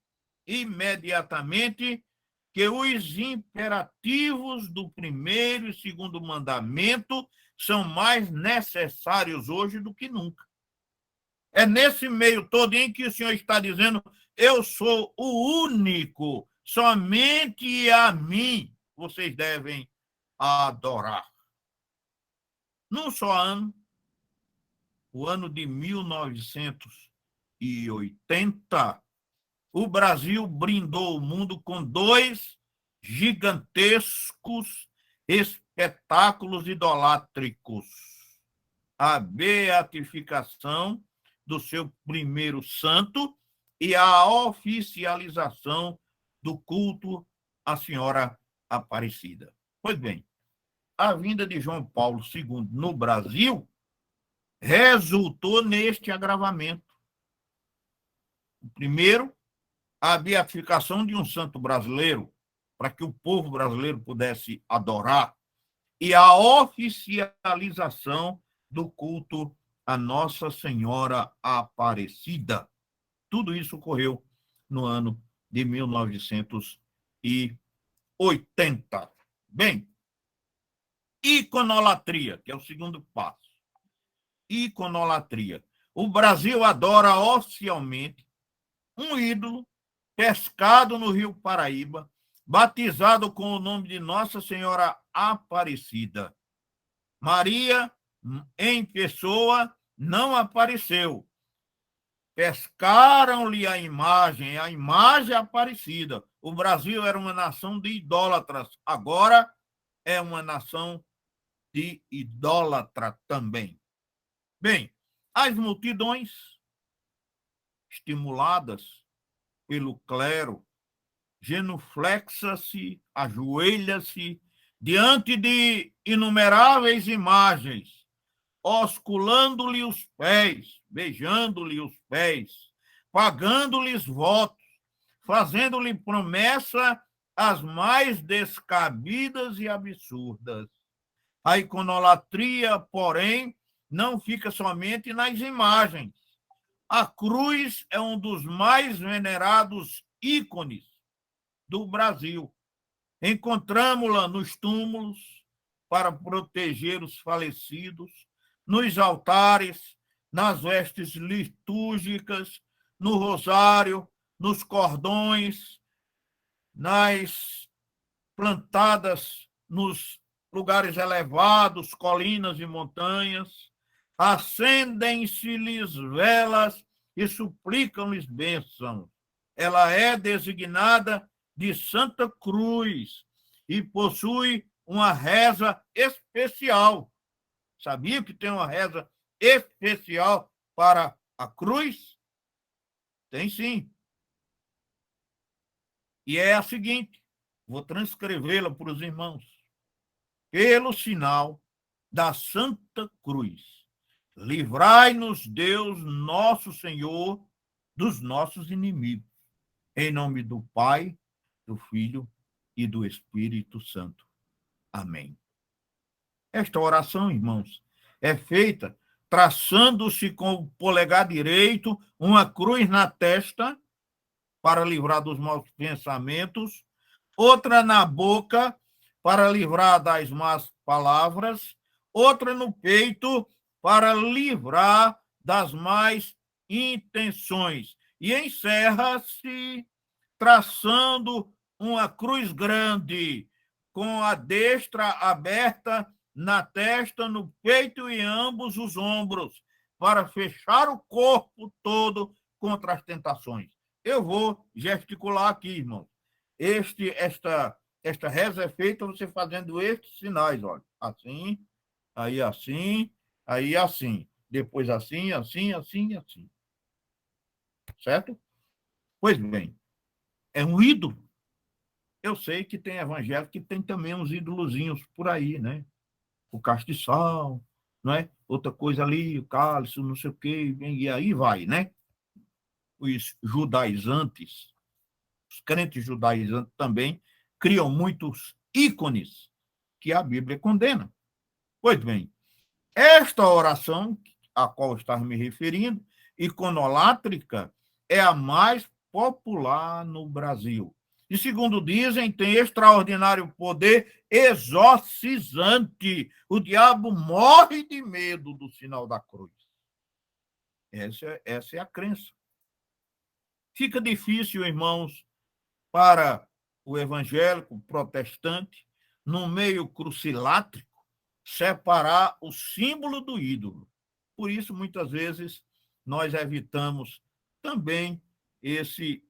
imediatamente que os imperativos do primeiro e segundo mandamento são mais necessários hoje do que nunca. É nesse meio todo em que o Senhor está dizendo: eu sou o único, somente a mim vocês devem adorar. Num só ano, o ano de 1980, o Brasil brindou o mundo com dois gigantescos espetáculos idolátricos: a beatificação do seu primeiro santo e a oficialização do culto à Senhora Aparecida. Pois bem, a vinda de João Paulo II no Brasil resultou neste agravamento. O primeiro, a beatificação de um santo brasileiro, para que o povo brasileiro pudesse adorar, e a oficialização do culto a Nossa Senhora Aparecida. Tudo isso ocorreu no ano de 1980. Bem, iconolatria, que é o segundo passo. Iconolatria. O Brasil adora oficialmente um ídolo pescado no Rio Paraíba, batizado com o nome de Nossa Senhora Aparecida. Maria, em pessoa, não apareceu. Pescaram-lhe a imagem Aparecida. O Brasil era uma nação de idólatras, agora é uma nação de idólatra também. Bem, as multidões, estimuladas pelo clero, genuflexa-se, ajoelha-se diante de inumeráveis imagens, osculando-lhe os pés, beijando-lhe os pés, pagando-lhes votos, fazendo-lhe promessa as mais descabidas e absurdas. A iconolatria, porém, não fica somente nas imagens. A cruz é um dos mais venerados ícones do Brasil. Encontramos-la nos túmulos para proteger os falecidos, nos altares, nas vestes litúrgicas, no rosário, nos cordões, nas plantadas nos lugares elevados, colinas e montanhas. Acendem-se-lhes velas e suplicam-lhes bênçãos. Ela é designada de Santa Cruz e possui uma reza especial. Sabia que tem uma reza especial para a cruz? Tem sim. E é a seguinte, vou transcrevê-la para os irmãos. Pelo sinal da Santa Cruz, livrai-nos, Deus, nosso Senhor, dos nossos inimigos. Em nome do Pai, do Filho e do Espírito Santo. Amém. Esta oração, irmãos, é feita traçando-se com o polegar direito uma cruz na testa para livrar dos maus pensamentos, outra na boca para livrar das más palavras, outra no peito para livrar das más intenções. E encerra-se traçando uma cruz grande, com a destra aberta na testa, no peito e ambos os ombros, para fechar o corpo todo contra as tentações. Eu vou gesticular aqui, irmão. Esta reza é feita você fazendo estes sinais, olha. Assim, aí assim, aí assim. Depois assim, assim, assim, assim. Certo? Pois bem, é um ídolo. Eu sei que tem evangélico que tem também uns ídolozinhos por aí, né? O castiçal, não é? Outra coisa ali, o cálice, não sei o quê, e aí vai, né? Os judaizantes, os crentes judaizantes também criam muitos ícones que a Bíblia condena. Pois bem, esta oração a qual estava me referindo, iconolátrica, é a mais popular no Brasil. E, segundo dizem, tem extraordinário poder exorcizante. O diabo morre de medo do sinal da cruz. Essa é a crença. Fica difícil, irmãos, para o evangélico protestante, no meio crucilátrico, separar o símbolo do ídolo. Por isso, muitas vezes, nós evitamos também esse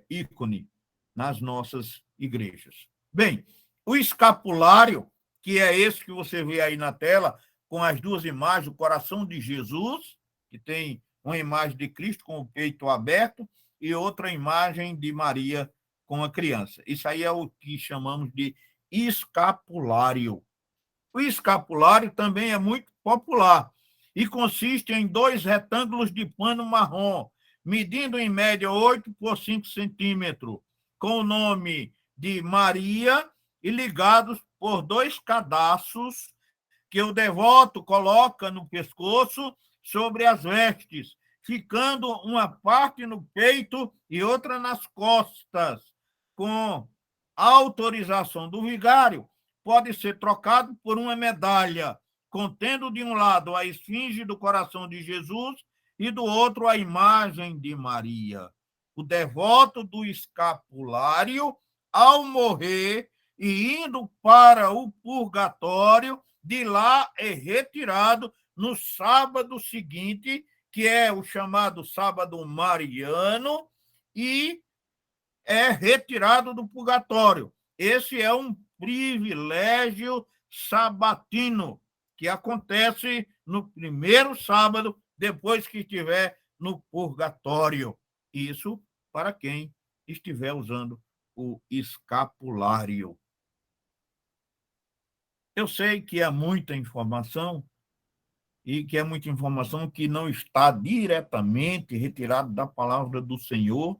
ícone nas nossas igrejas. Bem, o escapulário, que é esse que você vê aí na tela, com as duas imagens, o coração de Jesus, que tem uma imagem de Cristo com o peito aberto, e outra imagem de Maria com a criança. Isso aí é o que chamamos de escapulário. O escapulário também é muito popular e consiste em 2 retângulos de pano marrom, medindo em média 8 por 5 centímetros, com o nome de Maria e ligados por 2 cadastros que o devoto coloca no pescoço sobre as vestes, ficando uma parte no peito e outra nas costas. Com autorização do vigário, pode ser trocado por uma medalha, contendo de um lado a esfinge do coração de Jesus e do outro a imagem de Maria. O devoto do escapulário, ao morrer e indo para o purgatório, de lá é retirado no sábado seguinte, que é o chamado sábado mariano, e é retirado do purgatório. Esse é um privilégio sabatino, que acontece no primeiro sábado, depois que estiver no purgatório. Isso para quem estiver usando o escapulário. Eu sei que é muita informação, e que é muita informação que não está diretamente retirada da palavra do Senhor,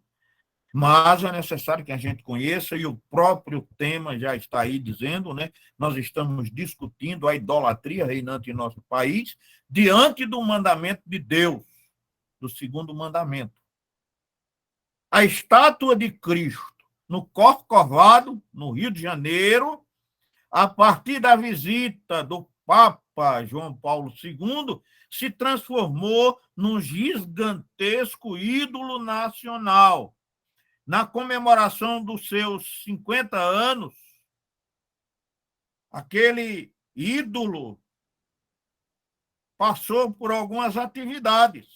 mas é necessário que a gente conheça, e o próprio tema já está aí dizendo, né? Nós estamos discutindo a idolatria reinante em nosso país diante do mandamento de Deus, do segundo mandamento. A estátua de Cristo no Corcovado, no Rio de Janeiro, a partir da visita do Papa João Paulo II, se transformou num gigantesco ídolo nacional. Na comemoração dos seus 50 anos, aquele ídolo passou por algumas atividades.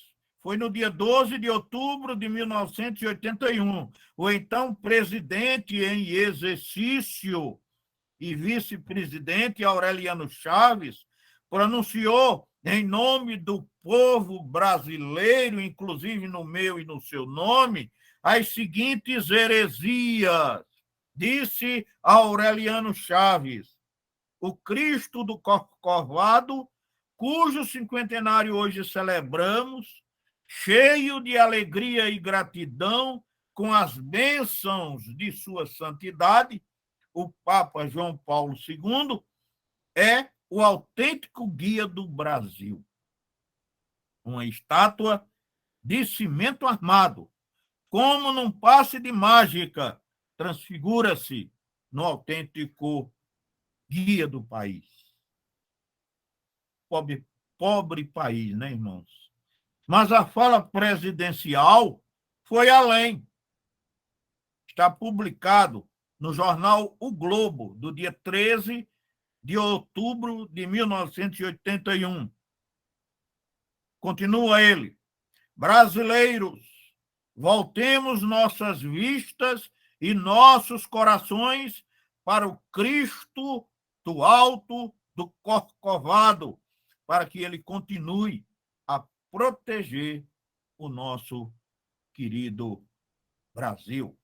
Foi no dia 12 de outubro de 1981. O então presidente em exercício e vice-presidente Aureliano Chaves pronunciou, em nome do povo brasileiro, inclusive no meu e no seu nome, as seguintes heresias. Disse Aureliano Chaves: o Cristo do Corcovado, cujo cinquentenário hoje celebramos, cheio de alegria e gratidão, com as bênçãos de sua santidade, o Papa João Paulo II, é o autêntico guia do Brasil. Uma estátua de cimento armado, como num passe de mágica, transfigura-se no autêntico guia do país. Pobre país, né, irmãos? Mas a fala presidencial foi além. Está publicado no jornal O Globo, do dia 13 de outubro de 1981. Continua ele: brasileiros, voltemos nossas vistas e nossos corações para o Cristo do Alto do Corcovado, para que ele continue a proteger o nosso querido Brasil.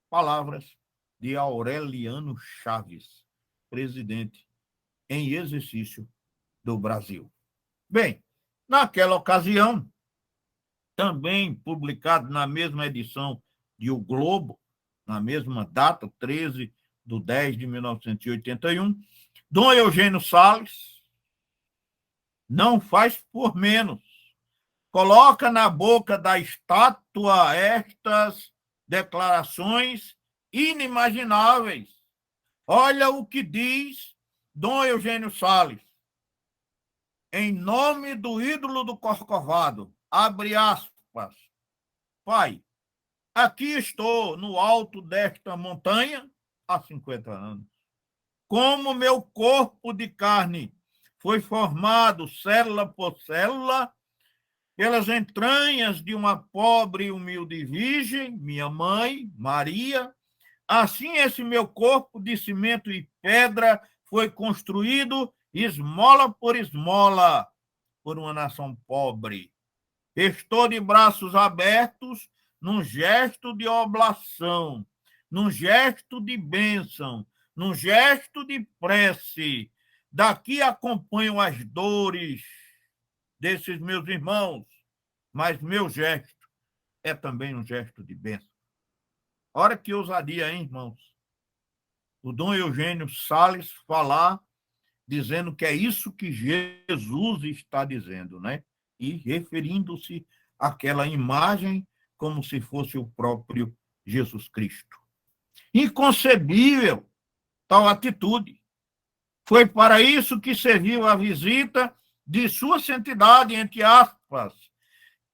Palavras de Aureliano Chaves, presidente em exercício do Brasil. Bem, naquela ocasião, também publicado na mesma edição de O Globo, na mesma data, 13 de 10 de 1981, Dom Eugênio Salles não faz por menos. Coloca na boca da estátua estas declarações inimagináveis. Olha o que diz Dom Eugênio Salles. Em nome do ídolo do Corcovado, abre aspas, pai, aqui estou no alto desta montanha há 50 anos. Como meu corpo de carne foi formado célula por célula pelas entranhas de uma pobre e humilde virgem, minha mãe, Maria, assim esse meu corpo de cimento e pedra foi construído esmola por esmola por uma nação pobre. Estou de braços abertos num gesto de oblação, num gesto de bênção, num gesto de prece. Daqui acompanho as dores desses meus irmãos, mas meu gesto é também um gesto de bênção. Olha que ousadia, hein, irmãos? O Dom Eugênio Salles falar, dizendo que é isso que Jesus está dizendo, né? E referindo-se àquela imagem como se fosse o próprio Jesus Cristo. Inconcebível tal atitude. Foi para isso que serviu a visita de sua santidade, entre aspas,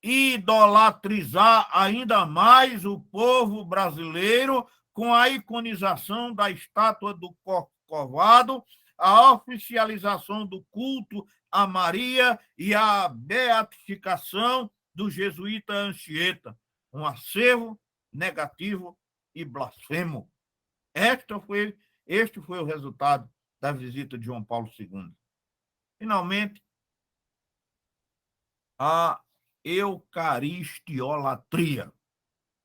idolatrizar ainda mais o povo brasileiro com a iconização da estátua do Corcovado, a oficialização do culto a Maria e a beatificação do jesuíta Anchieta, um acervo negativo e blasfemo. Este foi o resultado da visita de João Paulo II. Finalmente, a eucaristiolatria.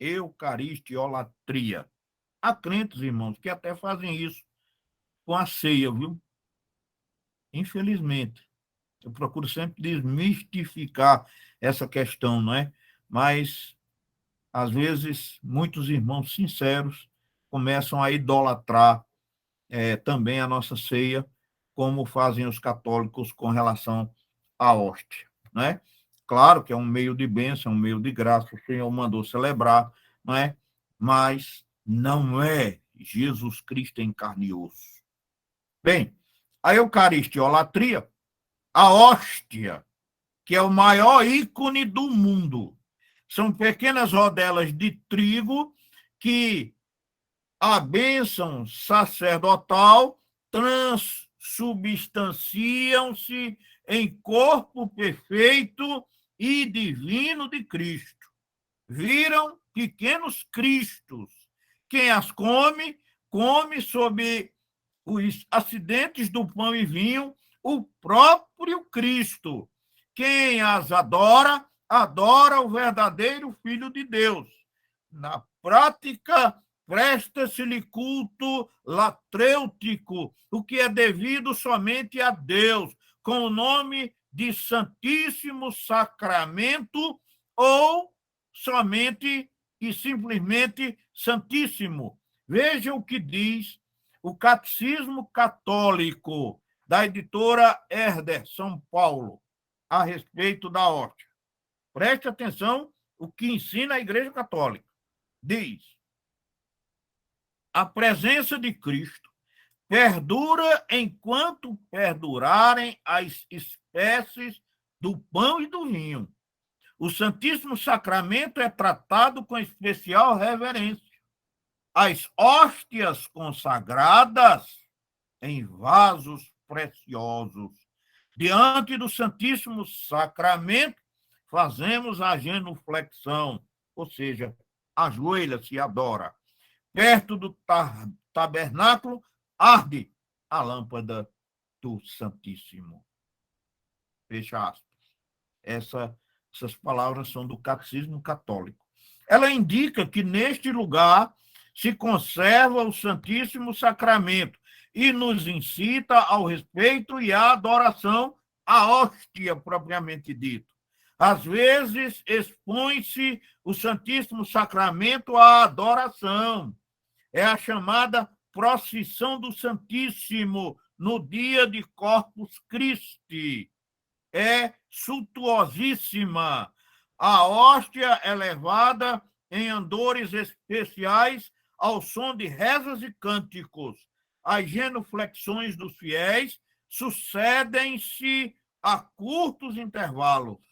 Eucaristiolatria. Há crentes, irmãos, que até fazem isso com a ceia, viu? Infelizmente. Eu procuro sempre desmistificar essa questão, não é? Mas, às vezes, muitos irmãos sinceros começam a idolatrar também a nossa ceia, como fazem os católicos com relação à hóstia, não é? Claro que é um meio de bênção, um meio de graça, o Senhor mandou celebrar, não é? Mas não é Jesus Cristo em carne e osso. Bem, a eucaristiolatria, a hóstia, que é o maior ícone do mundo, são pequenas rodelas de trigo que a bênção sacerdotal transubstanciam-se em corpo perfeito e divino de Cristo. Viram pequenos cristos. Quem as come, come sob os acidentes do pão e vinho o próprio Cristo. Quem as adora, adora o verdadeiro Filho de Deus. Na prática, presta-se-lhe culto latrêutico, o que é devido somente a Deus, com o nome de Santíssimo Sacramento ou somente e simplesmente Santíssimo. Veja o que diz o Catecismo Católico da editora Herder, São Paulo, a respeito da hóstia. Preste atenção o que ensina a Igreja Católica. Diz: a presença de Cristo perdura enquanto perdurarem as espécies do pão e do vinho. O Santíssimo Sacramento é tratado com especial reverência. As hóstias consagradas em vasos preciosos. Diante do Santíssimo Sacramento, fazemos a genuflexão, ou seja, ajoelha-se e adora. Perto do tabernáculo, arde a lâmpada do Santíssimo. Fecha aspas. Essas palavras são do Catecismo Católico. Ela indica que neste lugar se conserva o Santíssimo Sacramento e nos incita ao respeito e à adoração à hóstia propriamente dito. Às vezes expõe-se o Santíssimo Sacramento à adoração. É a chamada procissão do Santíssimo no dia de Corpus Christi. É suntuosíssima. A hóstia é levada em andores especiais ao som de rezas e cânticos. As genuflexões dos fiéis sucedem-se a curtos intervalos.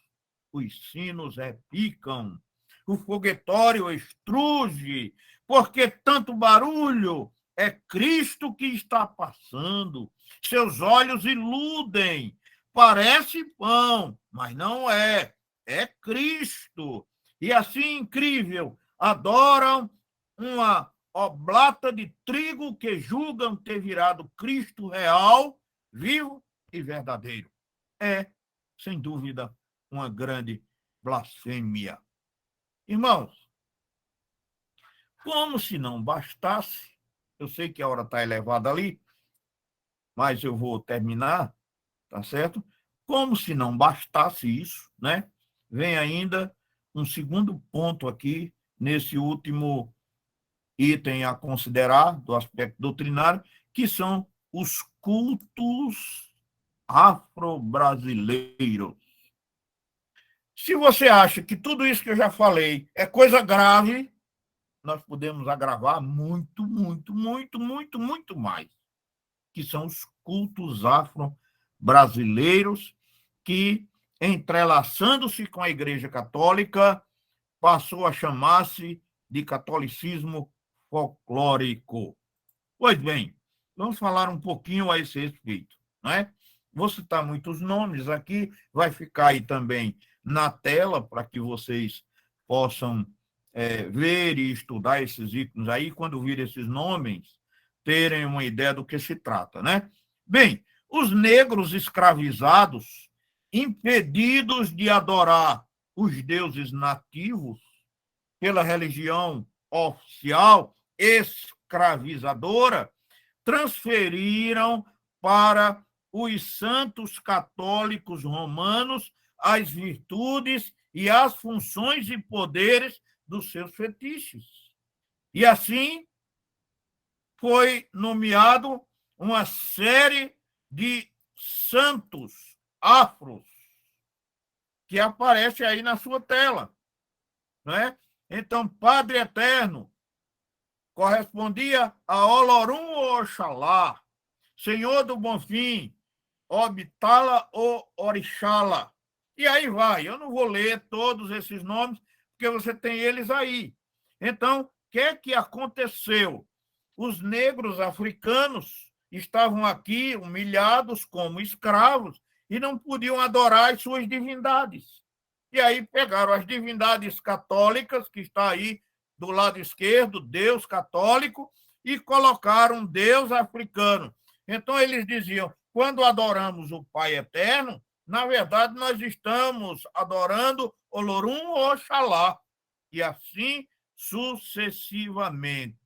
Os sinos repicam, o foguetório estruge, porque tanto barulho é Cristo que está passando. Seus olhos iludem, parece pão, mas não é, é Cristo. E assim, incrível, adoram uma oblata de trigo que julgam ter virado Cristo real, vivo e verdadeiro. É, sem dúvida, uma grande blasfêmia. Irmãos, como se não bastasse, eu sei que a hora está elevada ali, mas eu vou terminar, tá certo? Como se não bastasse isso, né? Vem ainda um segundo ponto aqui, nesse último item a considerar, do aspecto doutrinário, que são os cultos afro-brasileiros. Se você acha que tudo isso que eu já falei é coisa grave, nós podemos agravar muito, muito, muito, muito, muito mais, que são os cultos afro-brasileiros, que, entrelaçando-se com a Igreja Católica, passou a chamar-se de catolicismo folclórico. Pois bem, vamos falar um pouquinho a esse respeito, não é? Vou citar muitos nomes aqui, vai ficar aí também na tela para que vocês possam ver e estudar esses ícones aí, quando vir esses nomes, terem uma ideia do que se trata, né? Bem, os negros escravizados, impedidos de adorar os deuses nativos pela religião oficial escravizadora, transferiram para os santos católicos romanos as virtudes e as funções e poderes dos seus fetiches. E assim foi nomeado uma série de santos afros que aparece aí na sua tela, não é? Então, Padre Eterno correspondia a Olorum ou Oxalá, Senhor do Bonfim, Obitala ou Orixala. E aí vai, eu não vou ler todos esses nomes, porque você tem eles aí. Então, o que aconteceu? Os negros africanos estavam aqui humilhados como escravos e não podiam adorar as suas divindades. E aí pegaram as divindades católicas, que está aí do lado esquerdo, Deus católico, e colocaram Deus africano. Então, eles diziam, quando adoramos o Pai Eterno, na verdade, nós estamos adorando Olorum ou Oxalá. E assim sucessivamente.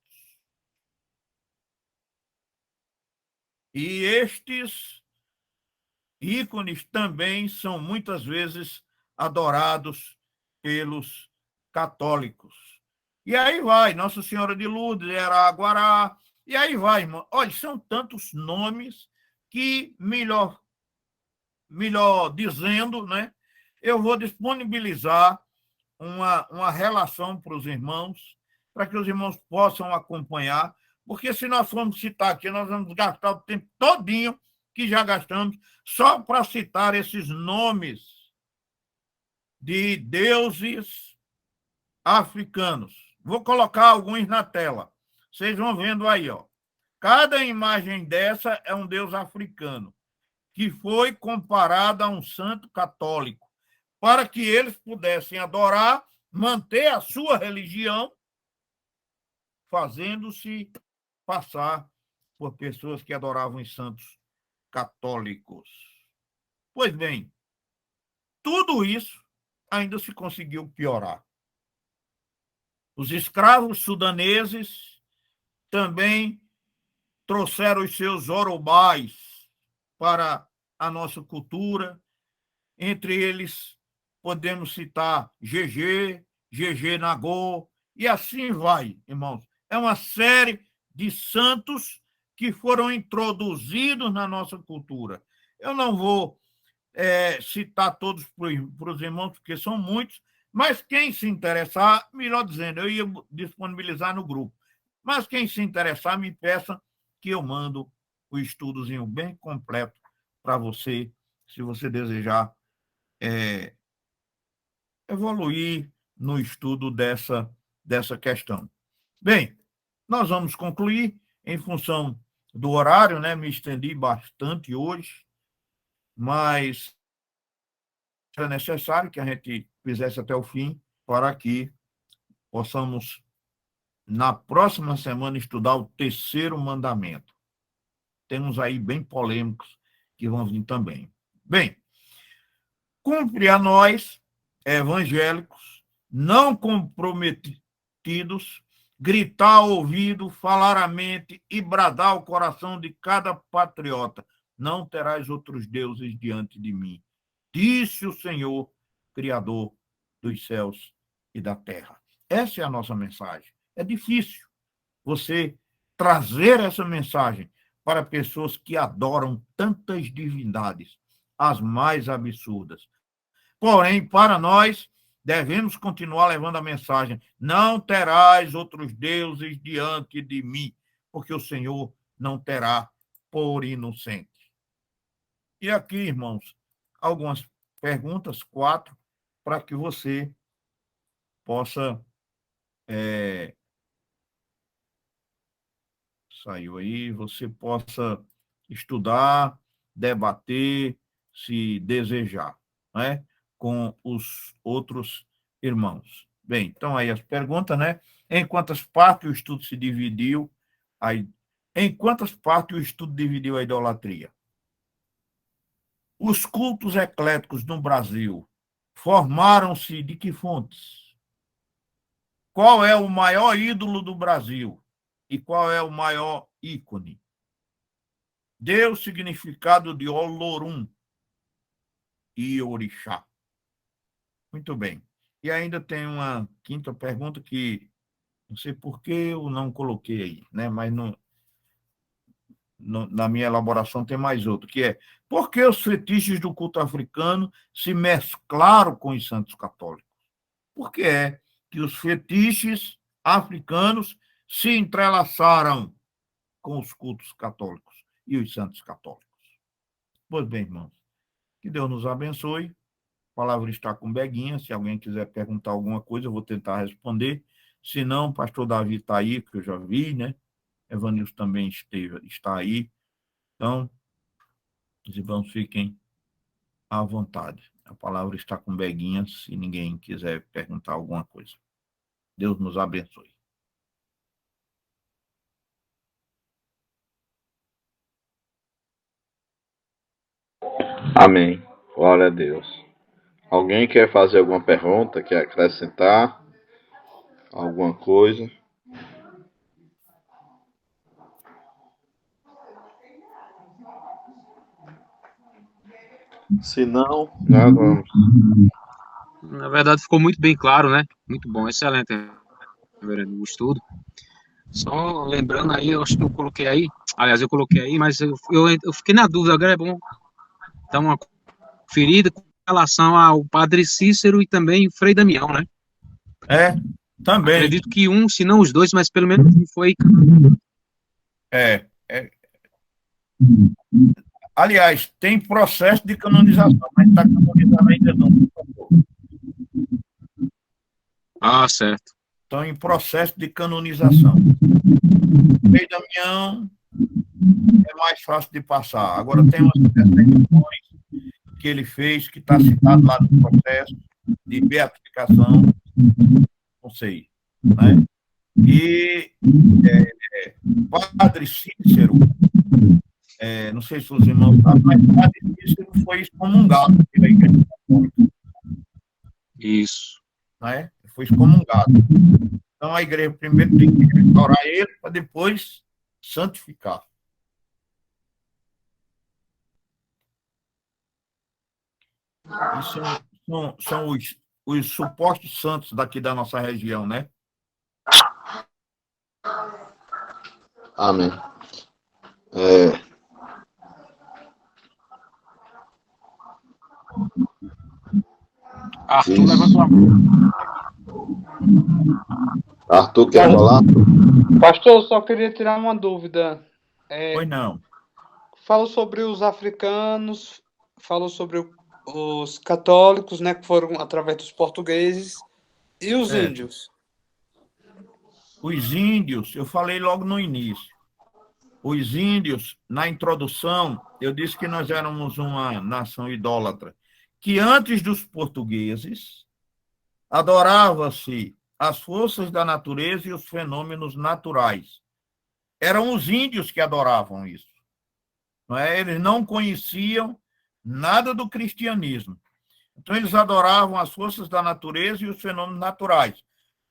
E estes ícones também são muitas vezes adorados pelos católicos. E aí vai, Nossa Senhora de Lourdes, Araguará, e aí vai, irmão. Olha, são tantos nomes que, melhor dizendo, né, eu vou disponibilizar uma relação para os irmãos, para que os irmãos possam acompanhar, porque se nós formos citar aqui, nós vamos gastar o tempo todinho que já gastamos só para citar esses nomes de deuses africanos. Vou colocar alguns na tela. Vocês vão vendo aí, ó. Cada imagem dessa é um deus africano que foi comparado a um santo católico, para que eles pudessem adorar, manter a sua religião, fazendo-se passar por pessoas que adoravam os santos católicos. Pois bem, tudo isso ainda se conseguiu piorar. Os escravos sudaneses também trouxeram os seus orobás para a nossa cultura. Entre eles, podemos citar GG Nagô, e assim vai, irmãos. É uma série de santos que foram introduzidos na nossa cultura. Eu não vou citar todos para os irmãos, porque são muitos, mas quem se interessar, melhor dizendo, eu ia disponibilizar no grupo. Mas quem se interessar, me peça que eu mando o estudozinho bem completo para você, se você desejar evoluir no estudo dessa questão. Bem, nós vamos concluir em função do horário, né? Me estendi bastante hoje, mas é necessário que a gente fizesse até o fim para que possamos, na próxima semana, estudar o terceiro mandamento. Temos aí bem polêmicos que vão vir também. Bem, cumpre a nós, evangélicos, não comprometidos, gritar ao ouvido, falar à mente e bradar ao coração de cada patriota: não terás outros deuses diante de mim, disse o Senhor, Criador dos céus e da terra. Essa é a nossa mensagem. É difícil você trazer essa mensagem para pessoas que adoram tantas divindades, as mais absurdas. Porém, para nós, devemos continuar levando a mensagem: não terás outros deuses diante de mim, porque o Senhor não terá por inocente. E aqui, irmãos, algumas perguntas, 4, para que você possa... Saiu aí, você possa estudar, debater, se desejar, né? Com os outros irmãos. Bem, então aí as perguntas, né? Em quantas partes o estudo se dividiu? Em quantas partes o estudo dividiu a idolatria? Os cultos ecléticos no Brasil formaram-se de que fontes? Qual é o maior ídolo do Brasil? E qual é o maior ícone? Dê o significado de Olorum e Orixá. Muito bem. E ainda tem uma quinta pergunta que não sei por que eu não coloquei aí, né? Mas na minha elaboração tem mais outro, que é: por que os fetiches do culto africano se mesclaram com os santos católicos? Por que é que os fetiches africanos se entrelaçaram com os cultos católicos e os santos católicos? Pois bem, irmãos, que Deus nos abençoe. A palavra está com Beguinha. Se alguém quiser perguntar alguma coisa, eu vou tentar responder. Se não, o pastor Davi está aí, que eu já vi, né? Evanilson também está aí. Então, os irmãos fiquem à vontade. A palavra está com Beguinha, se ninguém quiser perguntar alguma coisa. Deus nos abençoe. Amém. Glória a Deus. Alguém quer fazer alguma pergunta, quer acrescentar? alguma coisa? Se não, nós vamos. Na verdade, ficou muito bem claro, né? Muito bom, excelente, reverendo, o estudo. Só lembrando aí, eu acho que eu coloquei aí, aliás, eu coloquei aí, mas eu fiquei na dúvida, agora é bom dar uma conferida com relação ao Padre Cícero e também o Frei Damião, né? Também. Acredito que um, se não os dois, mas pelo menos um foi. É, é. Aliás, tem processo de canonização, mas está canonizado ainda não. Ah, certo. Estão em processo de canonização. Frei Damião é mais fácil de passar. Agora tem umas perseguições que ele fez, que está citado lá no processo de beatificação, não sei, né? E Padre Cícero, não sei se os irmãos sabem, mas Padre Cícero foi excomungado pela Igreja Católica. Isso. Né? Foi excomungado. Então a igreja primeiro tem que restaurar ele para depois santificar. E são os supostos santos daqui da nossa região, né? Amém. Arthur Isso. levantou a mão. Arthur, quer falar? Pastor, eu só queria tirar uma dúvida. Pois não. Falou sobre os africanos, falou sobre os católicos, né, que foram através dos portugueses, e os índios. Os índios, eu falei logo no início. Os índios, na introdução, eu disse que nós éramos uma nação idólatra, que antes dos portugueses adorava-se as forças da natureza e os fenômenos naturais. Eram os índios que adoravam isso. Não é? Eles não conheciam nada do cristianismo. Então, eles adoravam as forças da natureza e os fenômenos naturais.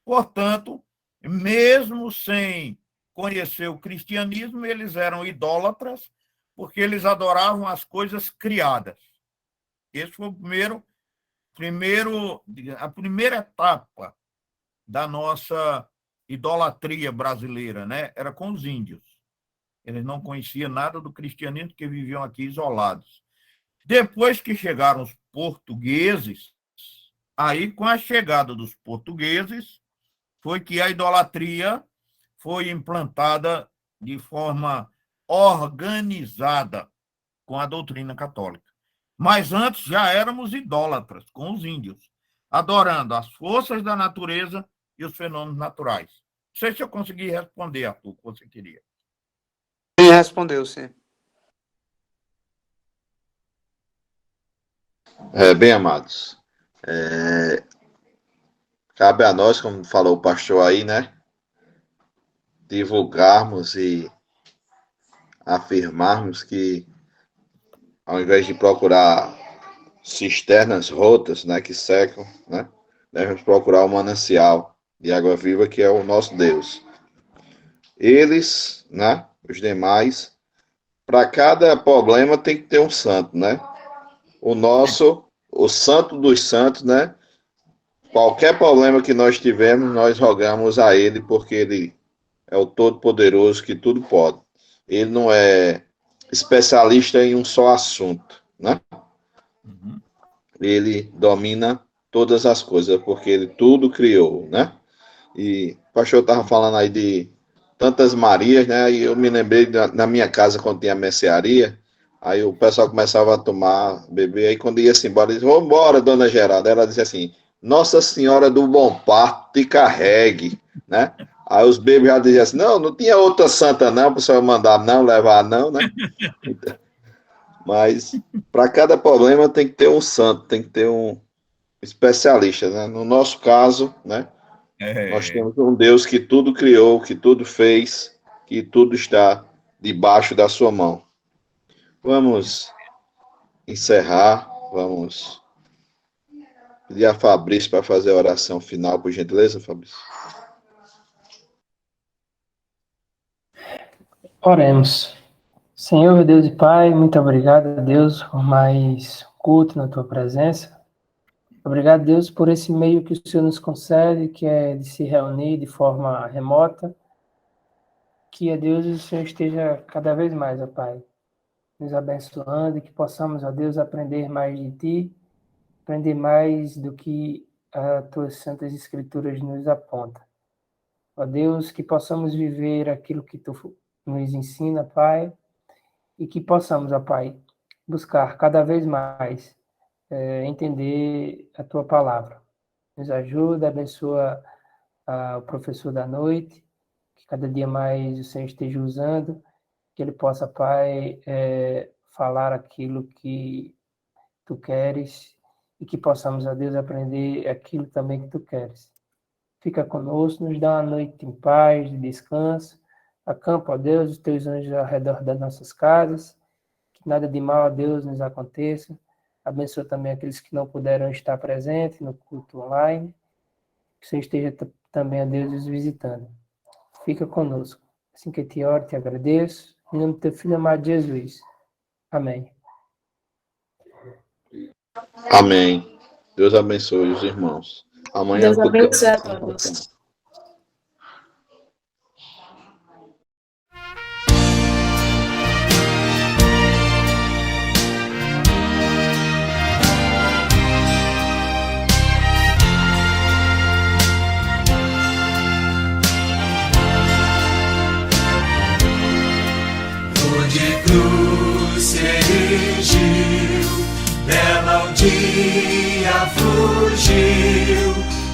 Portanto, mesmo sem conhecer o cristianismo, eles eram idólatras, porque eles adoravam as coisas criadas. Esse foi a primeira etapa da nossa idolatria brasileira, né? Era com os índios. Eles não conheciam nada do cristianismo, porque viviam aqui isolados. Depois que chegaram os portugueses, aí, com a chegada dos portugueses, foi que a idolatria foi implantada de forma organizada com a doutrina católica. Mas antes já éramos idólatras com os índios, adorando as forças da natureza e os fenômenos naturais. Não sei se eu consegui responder, Arthur, o que você queria. Sim, respondeu, sim. Bem, amados, cabe a nós, como falou o pastor aí, né, divulgarmos e afirmarmos que, ao invés de procurar cisternas rotas, né, que secam, né, devemos procurar o manancial de água viva, que é o nosso Deus. Eles, né, os demais, para cada problema tem que ter um santo, né? O santo dos santos, né? Qualquer problema que nós tivermos, nós rogamos a ele, porque ele é o Todo-Poderoso que tudo pode. Ele não é especialista em um só assunto, né? Ele domina todas as coisas, porque ele tudo criou, né? E o pastor estava falando aí de tantas Marias, né? E eu me lembrei na minha casa, quando tinha mercearia, aí o pessoal começava a tomar, beber, aí quando ia-se embora, dizia, vamos embora, dona Geralda. Ela dizia assim, Nossa Senhora do Bom Parto te carregue, né? Aí os bebês já diziam assim, não tinha outra santa não, para o senhor mandar não, levar não, né? Mas para cada problema tem que ter um santo, tem que ter um especialista, né? No nosso caso, né? Nós temos um Deus que tudo criou, que tudo fez, que tudo está debaixo da sua mão. Vamos encerrar, vamos pedir a Fabrício para fazer a oração final, por gentileza, Fabrício. Oremos. Senhor, Deus e Pai, muito obrigado, Deus, por mais culto na Tua presença. Obrigado, Deus, por esse meio que o Senhor nos concede, que é de se reunir de forma remota. Que, Deus, o Senhor esteja cada vez mais, ó Pai, nos abençoando e que possamos, ó Deus, aprender mais de Ti, aprender mais do que as Tuas Santas Escrituras nos apontam. Ó Deus, que possamos viver aquilo que Tu nos ensina, Pai, e que possamos, ó Pai, buscar cada vez mais entender a Tua palavra. Nos ajuda, abençoa o professor da noite, que cada dia mais o Senhor esteja usando, que ele possa, Pai, falar aquilo que Tu queres e que possamos, ó Deus, aprender aquilo também que Tu queres. Fica conosco, nos dá uma noite em paz, de descanso. Acampa, ó Deus, os Teus anjos ao redor das nossas casas. Que nada de mal, ó Deus, nos aconteça. Abençoa também aqueles que não puderam estar presentes no culto online. Que o Senhor esteja também, ó Deus, os visitando. Fica conosco. Assim que eu te oro, te agradeço. Em nome do Teu Filho amado Jesus. Amém. Amém. Deus abençoe os irmãos. Amanhã Deus abençoe a todos. De cruz se erigiu, dela o dia fugiu,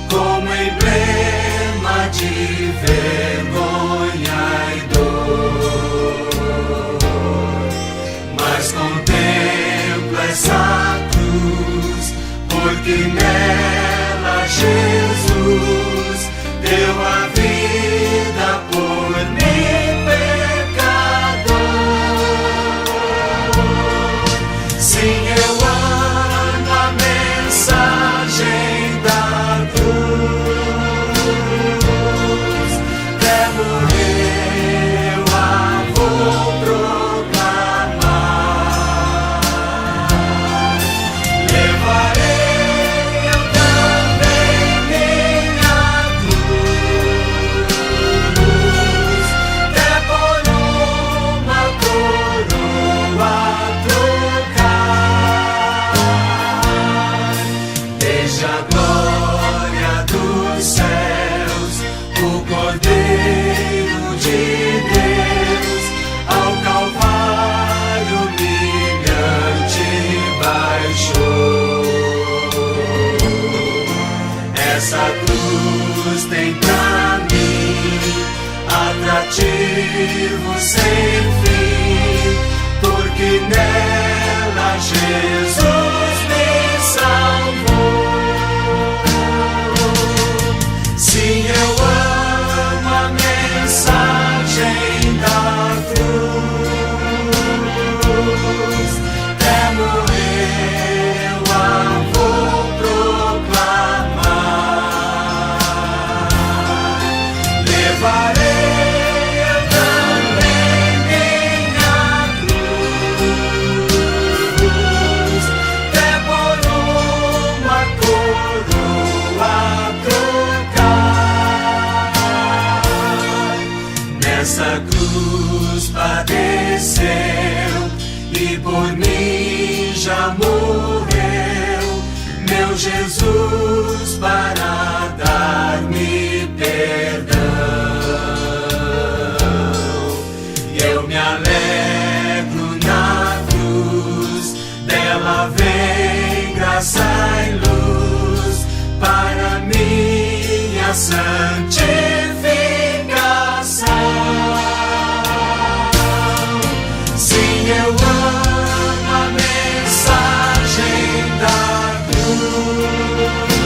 como emblema de vergonha e dor. Mas contemplo essa cruz, porque nela Jesus deu a vida por mim. Sim, eu amo a mensagem da cruz. Até morrer eu a vou proclamar. Levarei eu também minha cruz, até por uma coroa a glória dos céus, o Cordeiro de Deus, ao Calvário humilhante baixou. Essa cruz tem pra mim atrativo sem fim, porque nela Jesus me salvou. Sim, eu amo a mensagem da cruz, até morrer eu a vou proclamar. Levarei eu também minha cruz, até por uma coroa essa cruz padeceu e por mim já morreu, meu Jesus, para dar-me perdão. Eu me alegro na cruz, dela vem graça e luz para minha santificação. Sim, eu amo a mensagem da cruz.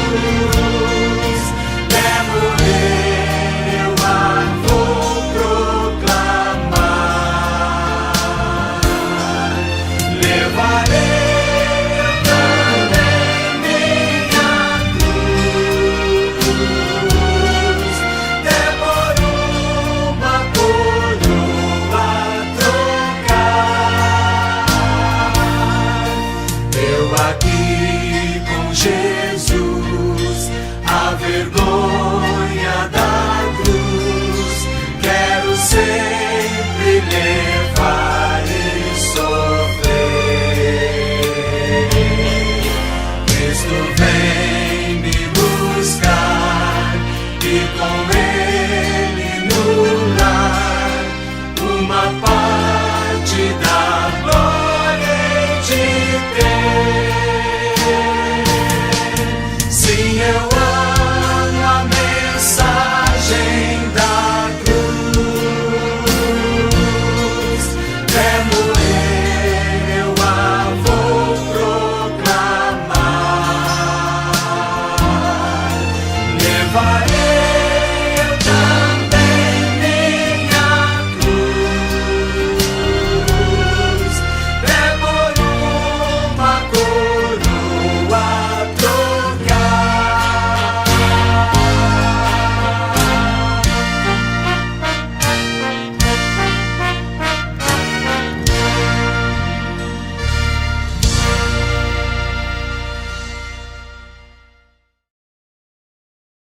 farei.